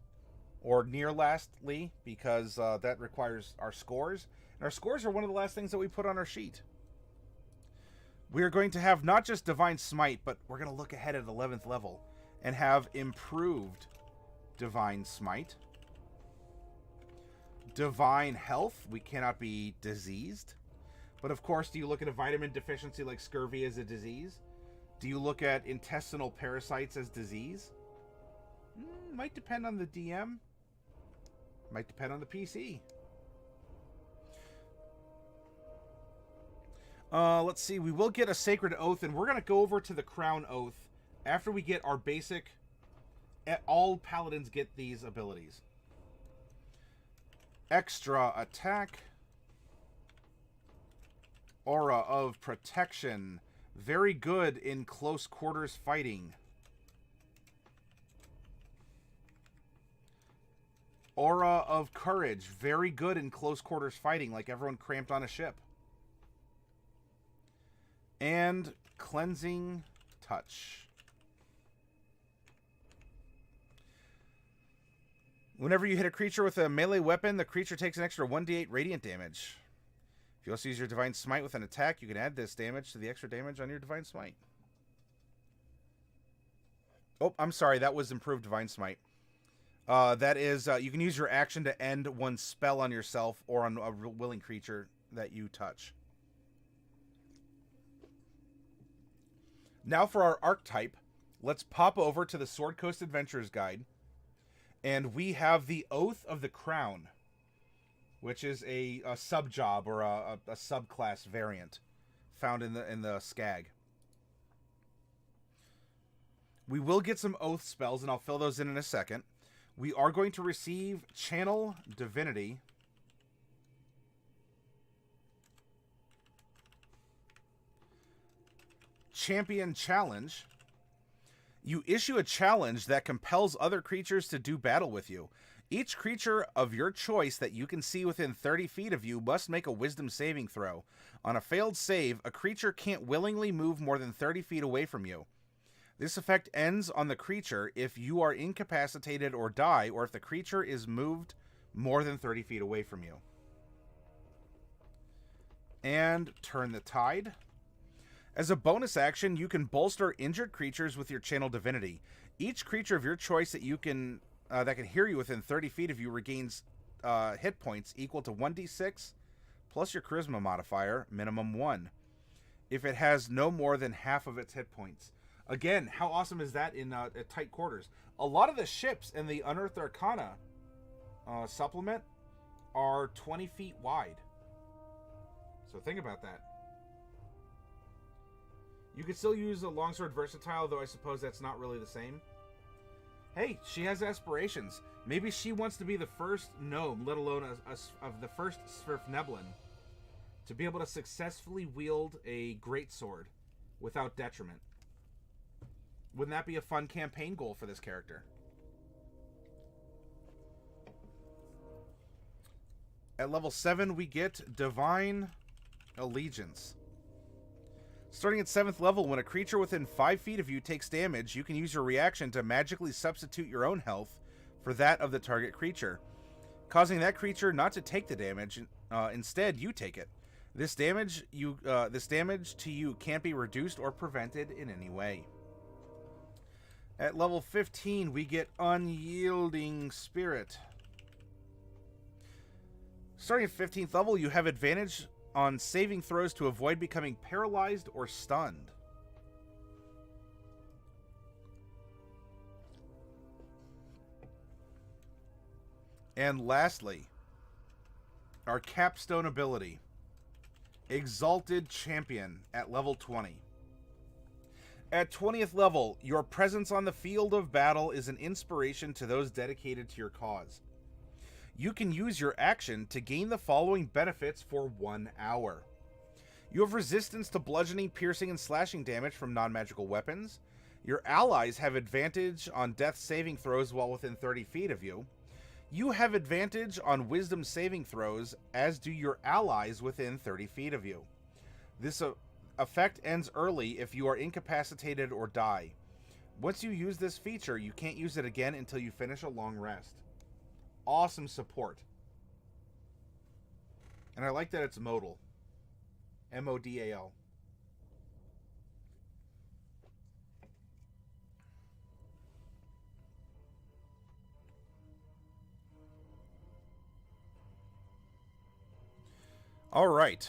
or near lastly, because that requires our scores. And our scores are one of the last things that we put on our sheet. We are going to have not just Divine Smite, but we're going to look ahead at 11th level and have improved Divine Smite. Divine Health, we cannot be diseased. But of course, do you look at a vitamin deficiency like scurvy as a disease? Do you look at intestinal parasites as disease? Might depend on the DM. Might depend on the PC. Let's see. We will get a Sacred Oath, and we're going to go over to the Crown Oath after we get our basic... All Paladins get these abilities. Extra attack. Aura of Protection. Very good in close quarters fighting. Aura of Courage. Very good in close quarters fighting, like everyone cramped on a ship. And Cleansing Touch. Whenever you hit a creature with a melee weapon, the creature takes an extra 1d8 radiant damage. If you also use your Divine Smite with an attack, you can add this damage to the extra damage on your Divine Smite. Oh, I'm sorry. That was improved Divine Smite. That is, you can use your action to end one spell on yourself or on a willing creature that you touch. Now for our Archetype, let's pop over to the Sword Coast Adventurers Guide. And we have the Oath of the Crown, which is a sub-job or a subclass variant found in the SCAG. We will get some Oath spells, and I'll fill those in a second. We are going to receive Channel Divinity. Champion Challenge. You issue a challenge that compels other creatures to do battle with you. Each creature of your choice that you can see within 30 feet of you must make a wisdom saving throw. On a failed save, a creature can't willingly move more than 30 feet away from you. This effect ends on the creature if you are incapacitated or die, or if the creature is moved more than 30 feet away from you. And Turn the Tide. As a bonus action, you can bolster injured creatures with your Channel Divinity. Each creature of your choice that you can that can hear you within 30 feet of you regains hit points equal to 1d6 plus your Charisma modifier, minimum 1, if it has no more than half of its hit points. Again, how awesome is that in tight quarters? A lot of the ships in the Unearthed Arcana supplement are 20 feet wide. So think about that. You could still use a longsword versatile, though I suppose that's not really the same. Hey, she has aspirations. Maybe she wants to be the first gnome, let alone of the first Svirfneblin, to be able to successfully wield a greatsword without detriment. Wouldn't that be a fun campaign goal for this character? At level 7, we get Divine Allegiance. Starting at 7th level, when a creature within 5 feet of you takes damage, you can use your reaction to magically substitute your own health for that of the target creature, causing that creature not to take the damage. Instead, you take it. This damage to you can't be reduced or prevented in any way. At level 15, we get Unyielding Spirit. Starting at 15th level, you have advantage on saving throws to avoid becoming paralyzed or stunned. And lastly, our capstone ability, Exalted Champion at level 20. At 20th level, your presence on the field of battle is an inspiration to those dedicated to your cause. You can use your action to gain the following benefits for 1 hour. You have resistance to bludgeoning, piercing, and slashing damage from non-magical weapons. Your allies have advantage on death saving throws while within 30 feet of you. You have advantage on wisdom saving throws, as do your allies within 30 feet of you. This effect ends early if you are incapacitated or die. Once you use this feature, you can't use it again until you finish a long rest. Awesome support. And I like that it's modal. M-O-D-A-L. All right.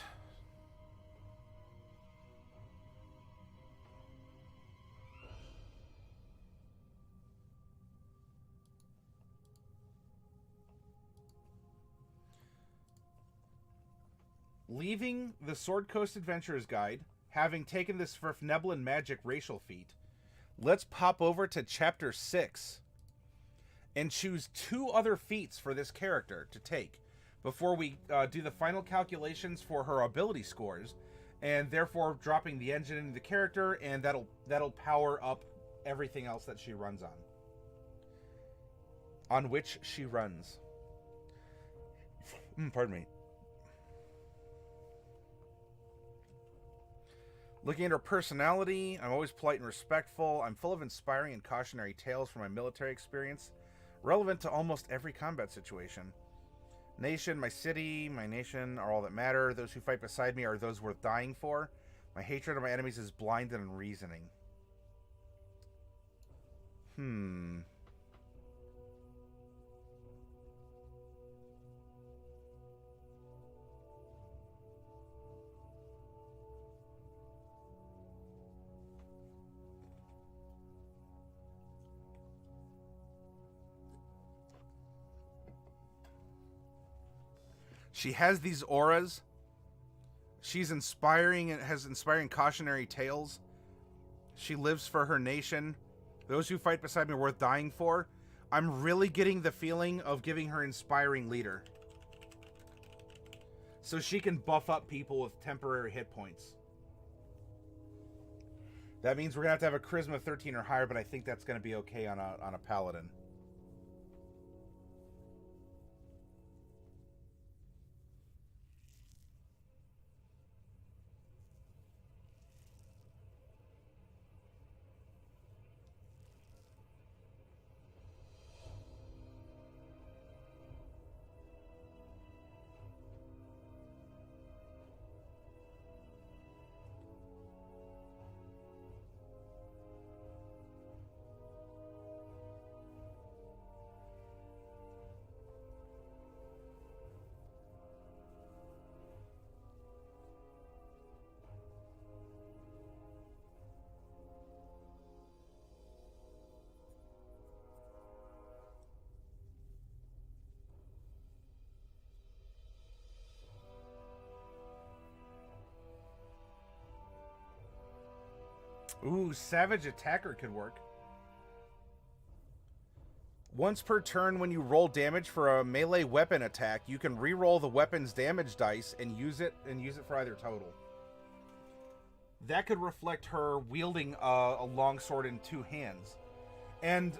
Leaving the Sword Coast Adventurers Guide, having taken this Svirfneblin magic racial feat, let's pop over to Chapter 6 and choose 2 other feats for this character to take before we do the final calculations for her ability scores, and therefore dropping the engine into the character, and that'll power up everything else that she runs on which she runs. Pardon me. Looking at her personality, I'm always polite and respectful. I'm full of inspiring and cautionary tales from my military experience, relevant to almost every combat situation. Nation, my city, my nation are all that matter. Those who fight beside me are those worth dying for. My hatred of my enemies is blind and unreasoning. She has these auras. She's inspiring and has inspiring cautionary tales. She lives for her nation. Those who fight beside me are worth dying for. I'm really getting the feeling of giving her inspiring leader, so she can buff up people with temporary hit points. That means we're going to have a charisma 13 or higher, but I think that's going to be okay on a paladin. Ooh, Savage Attacker could work. Once per turn when you roll damage for a melee weapon attack, you can re-roll the weapon's damage dice and use it for either total. That could reflect her wielding a longsword in 2 hands. And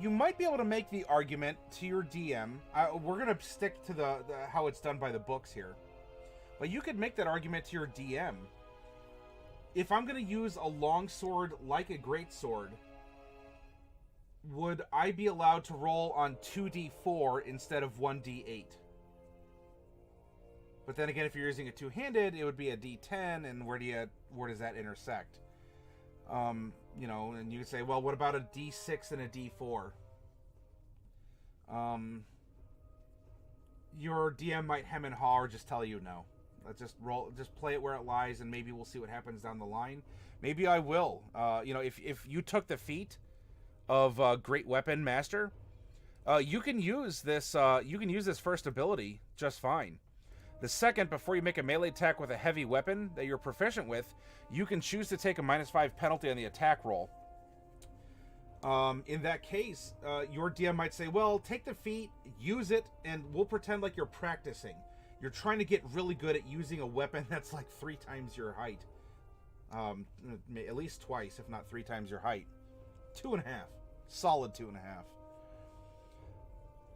you might be able to make the argument to your DM. We're going to stick to the how it's done by the books here. But you could make that argument to your DM. If I'm going to use a longsword like a greatsword, would I be allowed to roll on 2d4 instead of 1d8? But then again, if you're using a two-handed, it would be a d10, and where does that intersect? You know, and you could say, well, what about a d6 and a d4? Your DM might hem and haw or just tell you no. Let's just play it where it lies, and maybe we'll see what happens down the line. Maybe I will. You know, if you took the feat of Great Weapon Master, you can use this. You can use this first ability just fine. The second, before you make a melee attack with a heavy weapon that you're proficient with, you can choose to take a -5 penalty on the attack roll. In that case, your DM might say, well, take the feat, use it, and we'll pretend like you're practicing. You're trying to get really good at using a weapon that's like 3 times your height. At least twice, if not 3 times your height. 2.5. Solid 2.5.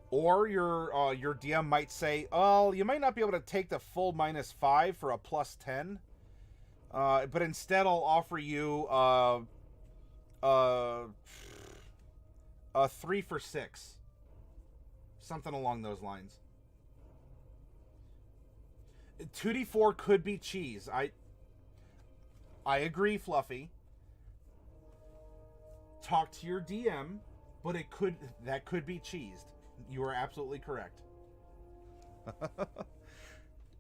Or your DM might say, oh, you might not be able to take the full -5 for a +10. But instead I'll offer you a 3 for 6. Something along those lines. 2d4 could be cheese. I agree, Fluffy. Talk to your DM, but that could be cheesed. You are absolutely correct.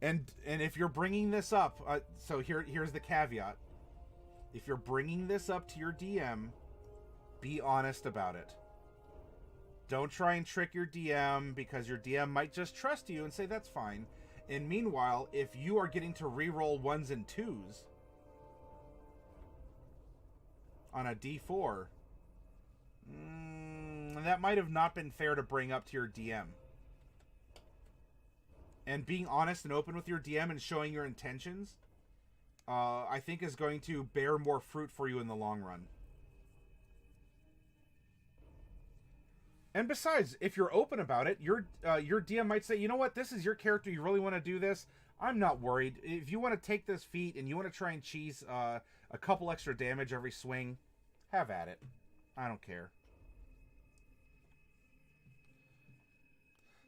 and if you're bringing this up, so here's the caveat. If you're bringing this up to your DM, be honest about it. Don't try and trick your DM, because your DM might just trust you and say that's fine. And meanwhile, if you are getting to reroll 1s and 2s on a D4, that might have not been fair to bring up to your DM. And being honest and open with your DM and showing your intentions, I think is going to bear more fruit for you in the long run. And besides, if you're open about it, your DM might say, you know what, this is your character, you really want to do this? I'm not worried. If you want to take this feat and you want to try and cheese a couple extra damage every swing, have at it. I don't care.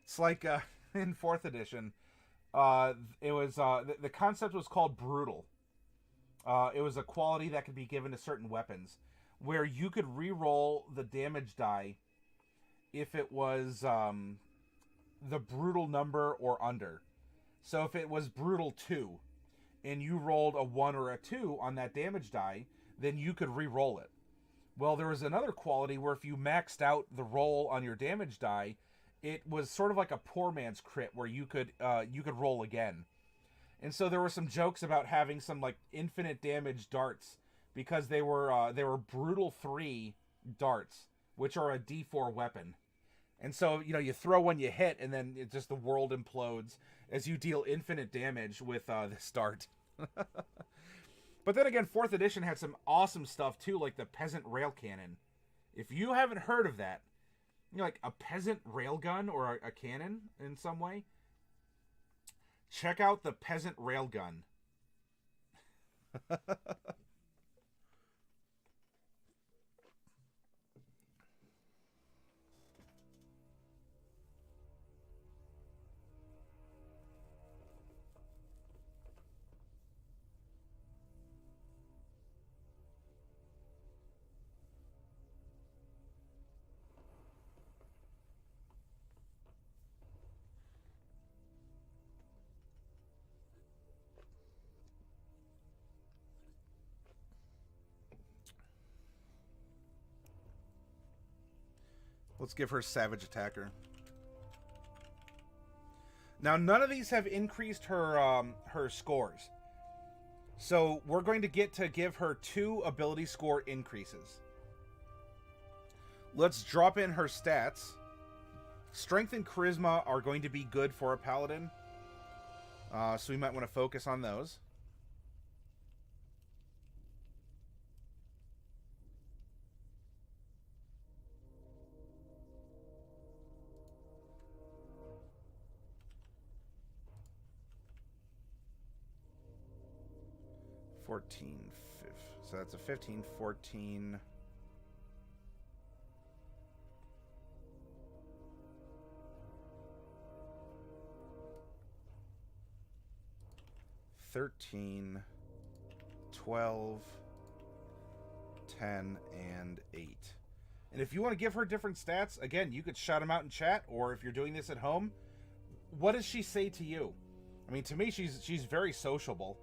It's like in 4th edition, it was the concept was called Brutal. It was a quality that could be given to certain weapons, where you could re-roll the damage die if it was the brutal number or under. So if it was brutal 2 and you rolled a 1 or a 2 on that damage die, then you could re-roll it. Well, there was another quality where if you maxed out the roll on your damage die, it was sort of like a poor man's crit where you could roll again. And so there were some jokes about having some like infinite damage darts because they were brutal 3 darts, which are a D4 weapon. And so, you know, you throw one, you hit, and then the world implodes as you deal infinite damage with this dart. But then again, 4th edition had some awesome stuff too, like the peasant rail cannon. If you haven't heard of that, you know, like a peasant railgun or a cannon in some way, check out the peasant railgun. Let's give her Savage Attacker. Now, none of these have increased her her scores. So we're going to get to give her 2 ability score increases. Let's drop in her stats. Strength and Charisma are going to be good for a Paladin. So we might want to focus on those. So that's a 15, 14. 13, 12, 10, and 8. And if you want to give her different stats, again, you could shout them out in chat, or if you're doing this at home, what does she say to you? I mean, to me, she's very sociable.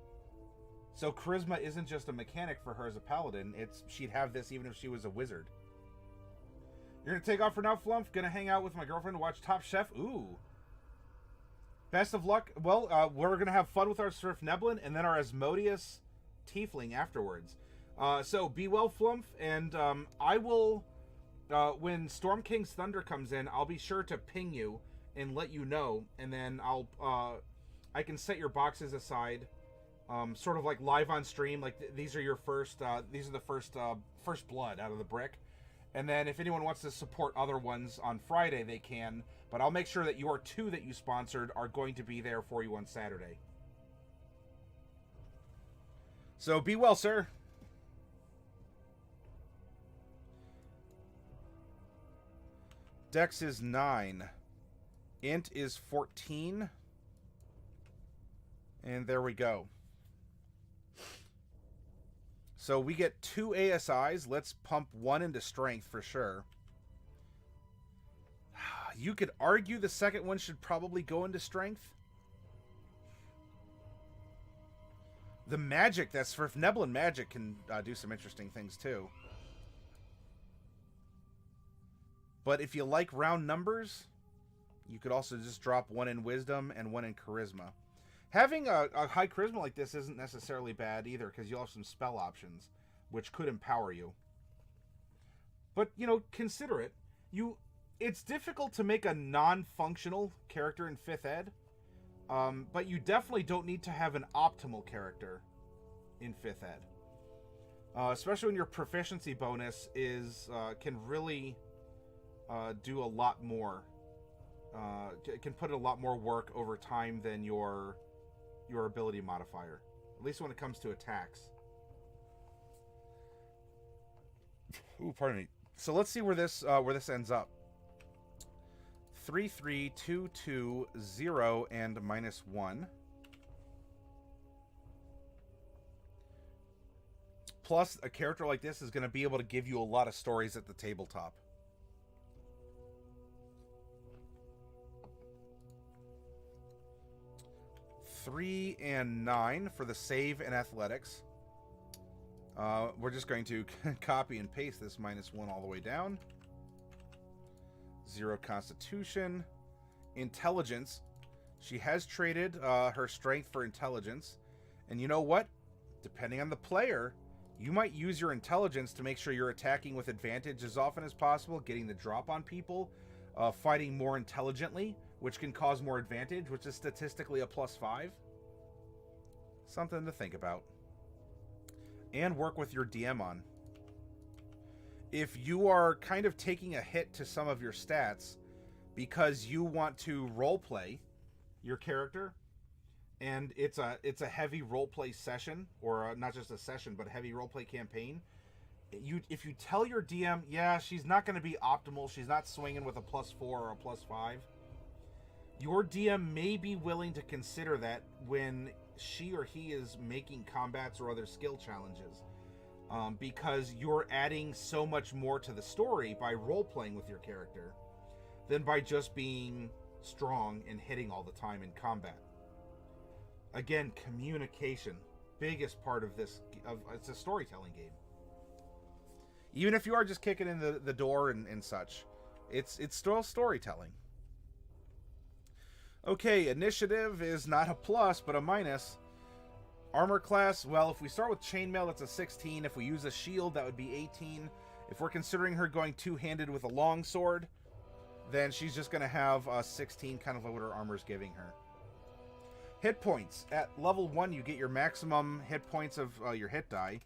So charisma isn't just a mechanic for her as a paladin. She'd have this even if she was a wizard. You're going to take off for now, Flump? Going to hang out with my girlfriend to watch Top Chef? Ooh. Best of luck. Well, we're going to have fun with our Svirfneblin and then our Asmodeus Tiefling afterwards. So be well, Flump, and I will, when Storm King's Thunder comes in, I'll be sure to ping you and let you know, and then I can set your boxes aside. Sort of like live on stream, like these are your first, these are the first blood out of the brick. And then if anyone wants to support other ones on Friday, they can. But I'll make sure that your 2 that you sponsored are going to be there for you on Saturday. So be well, sir. Dex is 9. Int is 14. And there we go. So we get 2 ASIs. Let's pump 1 into strength for sure. You could argue the second one should probably go into strength. The magic, that Svirfneblin magic can do some interesting things too. But if you like round numbers, You could also just drop 1 in wisdom and 1 in charisma. Having a high charisma like this isn't necessarily bad either, because you'll have some spell options, which could empower you. But, you know, consider it. It's difficult to make a non-functional character in 5th ed, but you definitely don't need to have an optimal character in 5th ed. Especially when your proficiency bonus can really do a lot more. Can put a lot more work over time than your ability modifier, at least when it comes to attacks. Ooh, pardon me. So let's see where this ends up. 3, 3, 2, 2, 0, and -1. Plus, a character like this is going to be able to give you a lot of stories at the tabletop. Three and 9 for the save and athletics. We're just going to copy and paste this -1 all the way down. 0 constitution. Intelligence. She has traded her strength for intelligence. And you know what? Depending on the player, you might use your intelligence to make sure you're attacking with advantage as often as possible, getting the drop on people, fighting more intelligently, which can cause more advantage, which is statistically a +5. Something to think about. And work with your DM on. If you are kind of taking a hit to some of your stats because you want to roleplay your character, and it's a heavy roleplay session, or not just a session, but a heavy roleplay campaign, if you tell your DM, yeah, she's not going to be optimal, she's not swinging with a +4 or a +5, your DM may be willing to consider that when she or he is making combats or other skill challenges, because you're adding so much more to the story by role-playing with your character than by just being strong and hitting all the time in combat. Again, communication, biggest part of this. It's a storytelling game. Even if you are just kicking in the door and such, it's still storytelling. Okay, initiative is not a plus, but a minus. Armor class, well, if we start with chainmail, that's a 16. If we use a shield, that would be 18. If we're considering her going two-handed with a long sword, then she's just going to have a 16, kind of like what her armor's giving her. Hit points. At level 1, you get your maximum hit points of your hit die.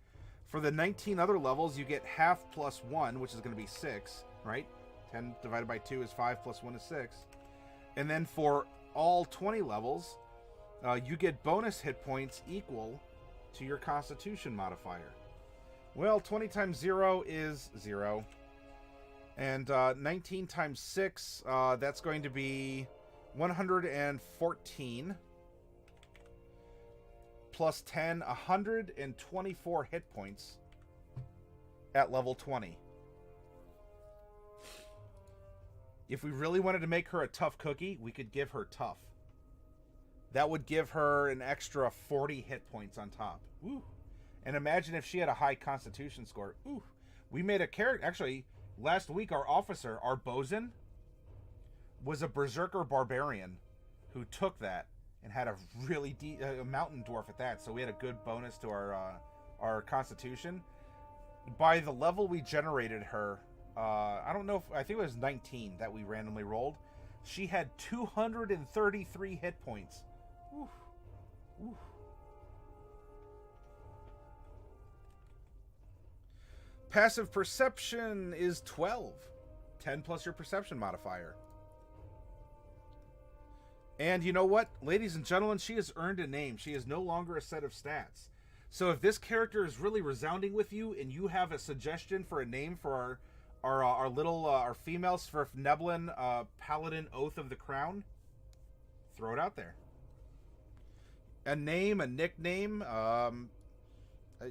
For the 19 other levels, you get half plus 1, which is going to be 6, right? 10 divided by 2 is 5, plus 1 is 6. And then for all 20 levels, you get bonus hit points equal to your Constitution modifier. Well, 20 times 0 is 0. And 19 times 6, that's going to be 114. Plus 10, 124 hit points at level 20. If we really wanted to make her a tough cookie, we could give her tough. That would give her an extra 40 hit points on top. Woo. And imagine if she had a high Constitution score. Ooh. We made a character. Actually, last week our officer, our bosun, was a berserker barbarian who took that and had a really a mountain dwarf at that. So we had a good bonus to our Constitution. By the level we generated her, I don't know if, I think it was 19 that we randomly rolled. She had 233 hit points. Oof. Oof. Passive perception is 12. 10 plus your perception modifier. And you know what? Ladies and gentlemen, she has earned a name. She is no longer a set of stats. So if this character is really resounding with you and you have a suggestion for a name for our female Svirfneblin Paladin Oath of the Crown, throw it out there. A name, a nickname,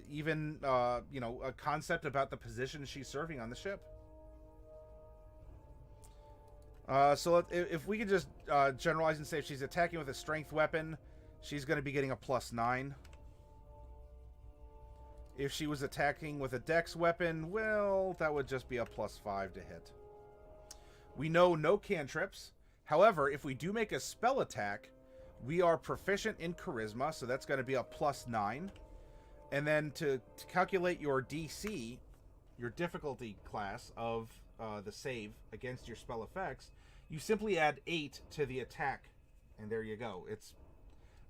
even a concept about the position she's serving on the ship. So if we could just generalize and say if she's attacking with a strength weapon, she's going to be getting a +9. If she was attacking with a dex weapon, well, that would just be a +5 to hit. We know no cantrips. However, if we do make a spell attack, we are proficient in charisma, so that's going to be a +9. And then to calculate your DC, your difficulty class of the save against your spell effects, you simply add 8 to the attack. And there you go. It's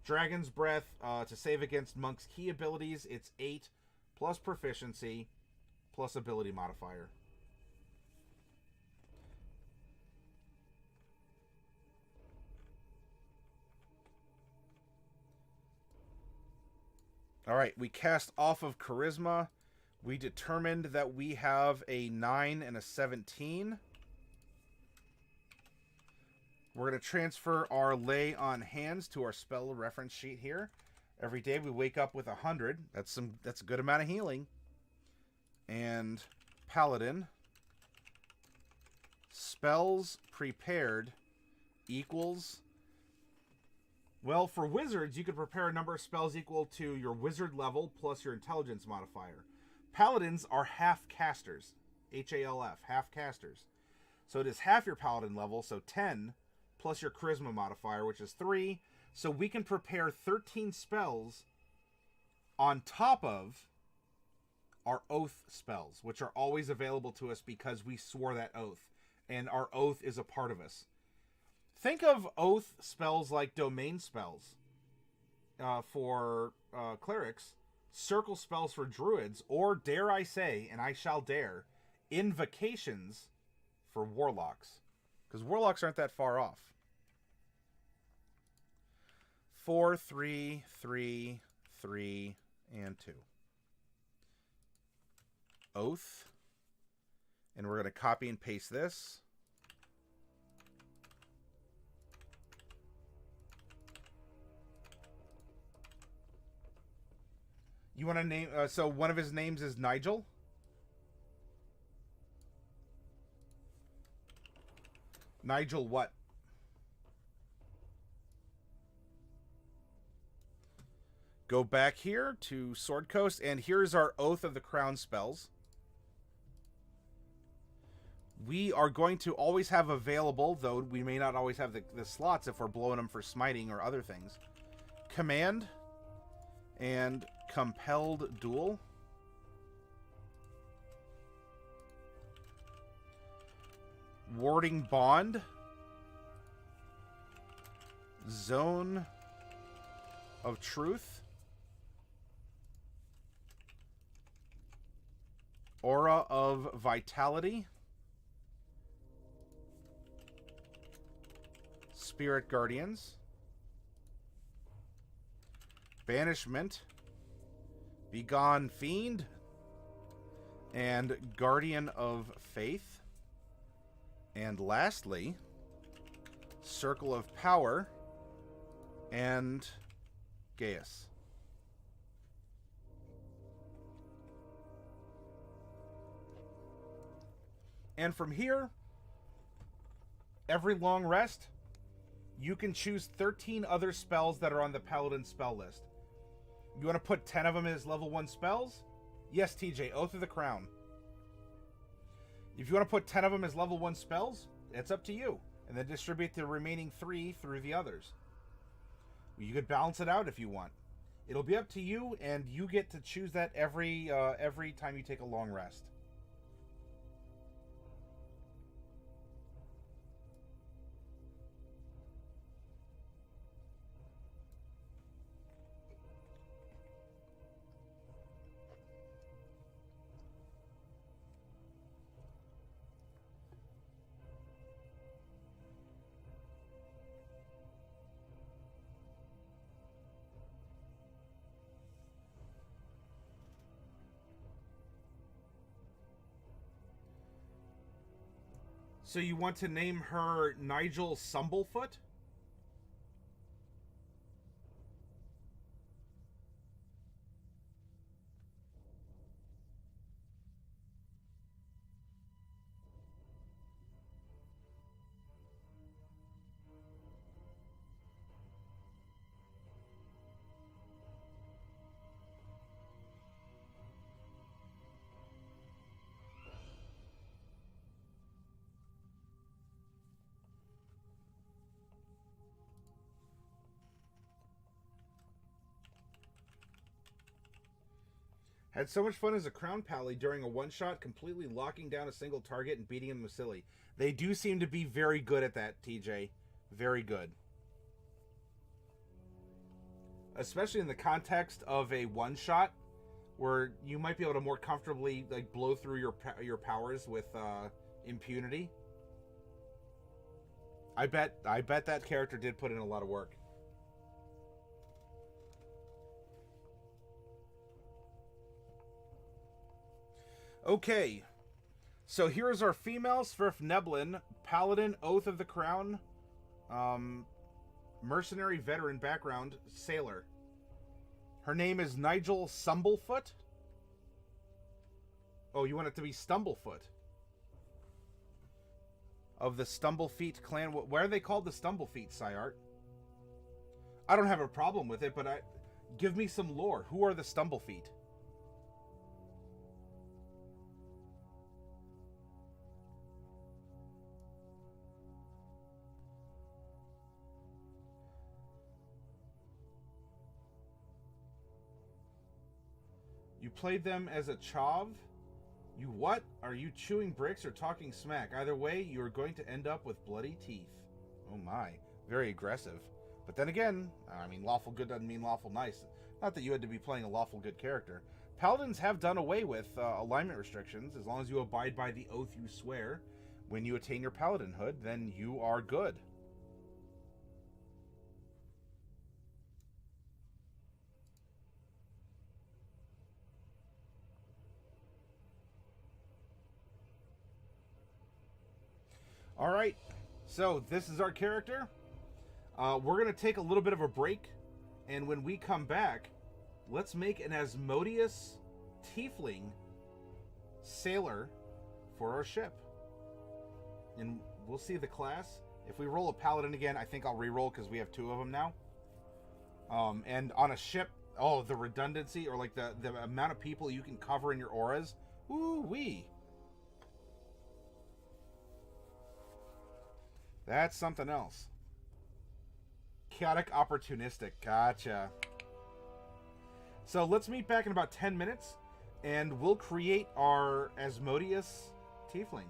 Dragon's Breath to save against Monk's key abilities. It's 8 plus proficiency plus ability modifier. All right, we cast off of charisma. We determined that we have a 9 and a 17. We're going to transfer our lay on hands to our spell reference sheet here. Every day we wake up with 100. That's a good amount of healing. And Paladin spells prepared equals. Well, for wizards, you could prepare a number of spells equal to your wizard level plus your intelligence modifier. Paladins are half casters. HALF, half casters. So it is half your paladin level, so 10 plus your charisma modifier, which is 3. So we can prepare 13 spells on top of our oath spells, which are always available to us because we swore that oath, and our oath is a part of us. Think of oath spells like domain spells for clerics, circle spells for druids, or dare I say, and I shall dare, invocations for warlocks. Because warlocks aren't that far off. 4, 3, 3, 3, and 2. Oath. And we're going to copy and paste this. You want to name... so one of his names is Nigel? Nigel what? Go back here to Sword Coast, and here's our Oath of the Crown spells. We are going to always have available, though we may not always have the slots if we're blowing them for smiting or other things. Command and Compelled Duel. Warding Bond. Zone of Truth. Aura of Vitality. Spirit Guardians. Banishment. Begone Fiend. And Guardian of Faith. And lastly, Circle of Power and Gaius. And from here, every long rest, you can choose 13 other spells that are on the Paladin spell list. You want to put 10 of them as level 1 spells? Yes, TJ, Oath of the Crown. If you want to put 10 of them as level 1 spells, it's up to you. And then distribute the remaining 3 through the others. You could balance it out if you want. It'll be up to you, and you get to choose that every time you take a long rest. So you want to name her Nigel Stumblefoot? Had so much fun as a Crown Pally during a one-shot, completely locking down a single target and beating him with silly. They do seem to be very good at that, TJ. Very good. Especially in the context of a one-shot, where you might be able to more comfortably like blow through your powers with impunity. I bet that character did put in a lot of work. Okay, so here's our female Svirfneblin Paladin, Oath of the Crown, mercenary veteran background, sailor. Her name is Nigel Stumblefoot. Oh, you want it to be Stumblefoot. Of the Stumblefeet clan. Why are they called the Stumblefeet, Syart? I don't have a problem with it, but give me some lore. Who are the Stumblefeet? You played them as a chav? You what? Are you chewing bricks or talking smack? Either way, you are going to end up with bloody teeth. Oh my. Very aggressive. But then again, I mean, lawful good doesn't mean lawful nice. Not that you had to be playing a lawful good character. Paladins have done away with alignment restrictions. As long as you abide by the oath you swear when you attain your paladinhood, then you are good. Alright, so this is our character. We're going to take a little bit of a break, and when we come back, let's make an Asmodeus Tiefling sailor for our ship. And we'll see the class. If we roll a Paladin again, I think I'll re-roll because we have two of them now. And on a ship, oh, the redundancy, or like the amount of people you can cover in your auras. Woo-wee. That's something else. Chaotic opportunistic. Gotcha. So let's meet back in about 10 minutes, and we'll create our Asmodeus Tiefling.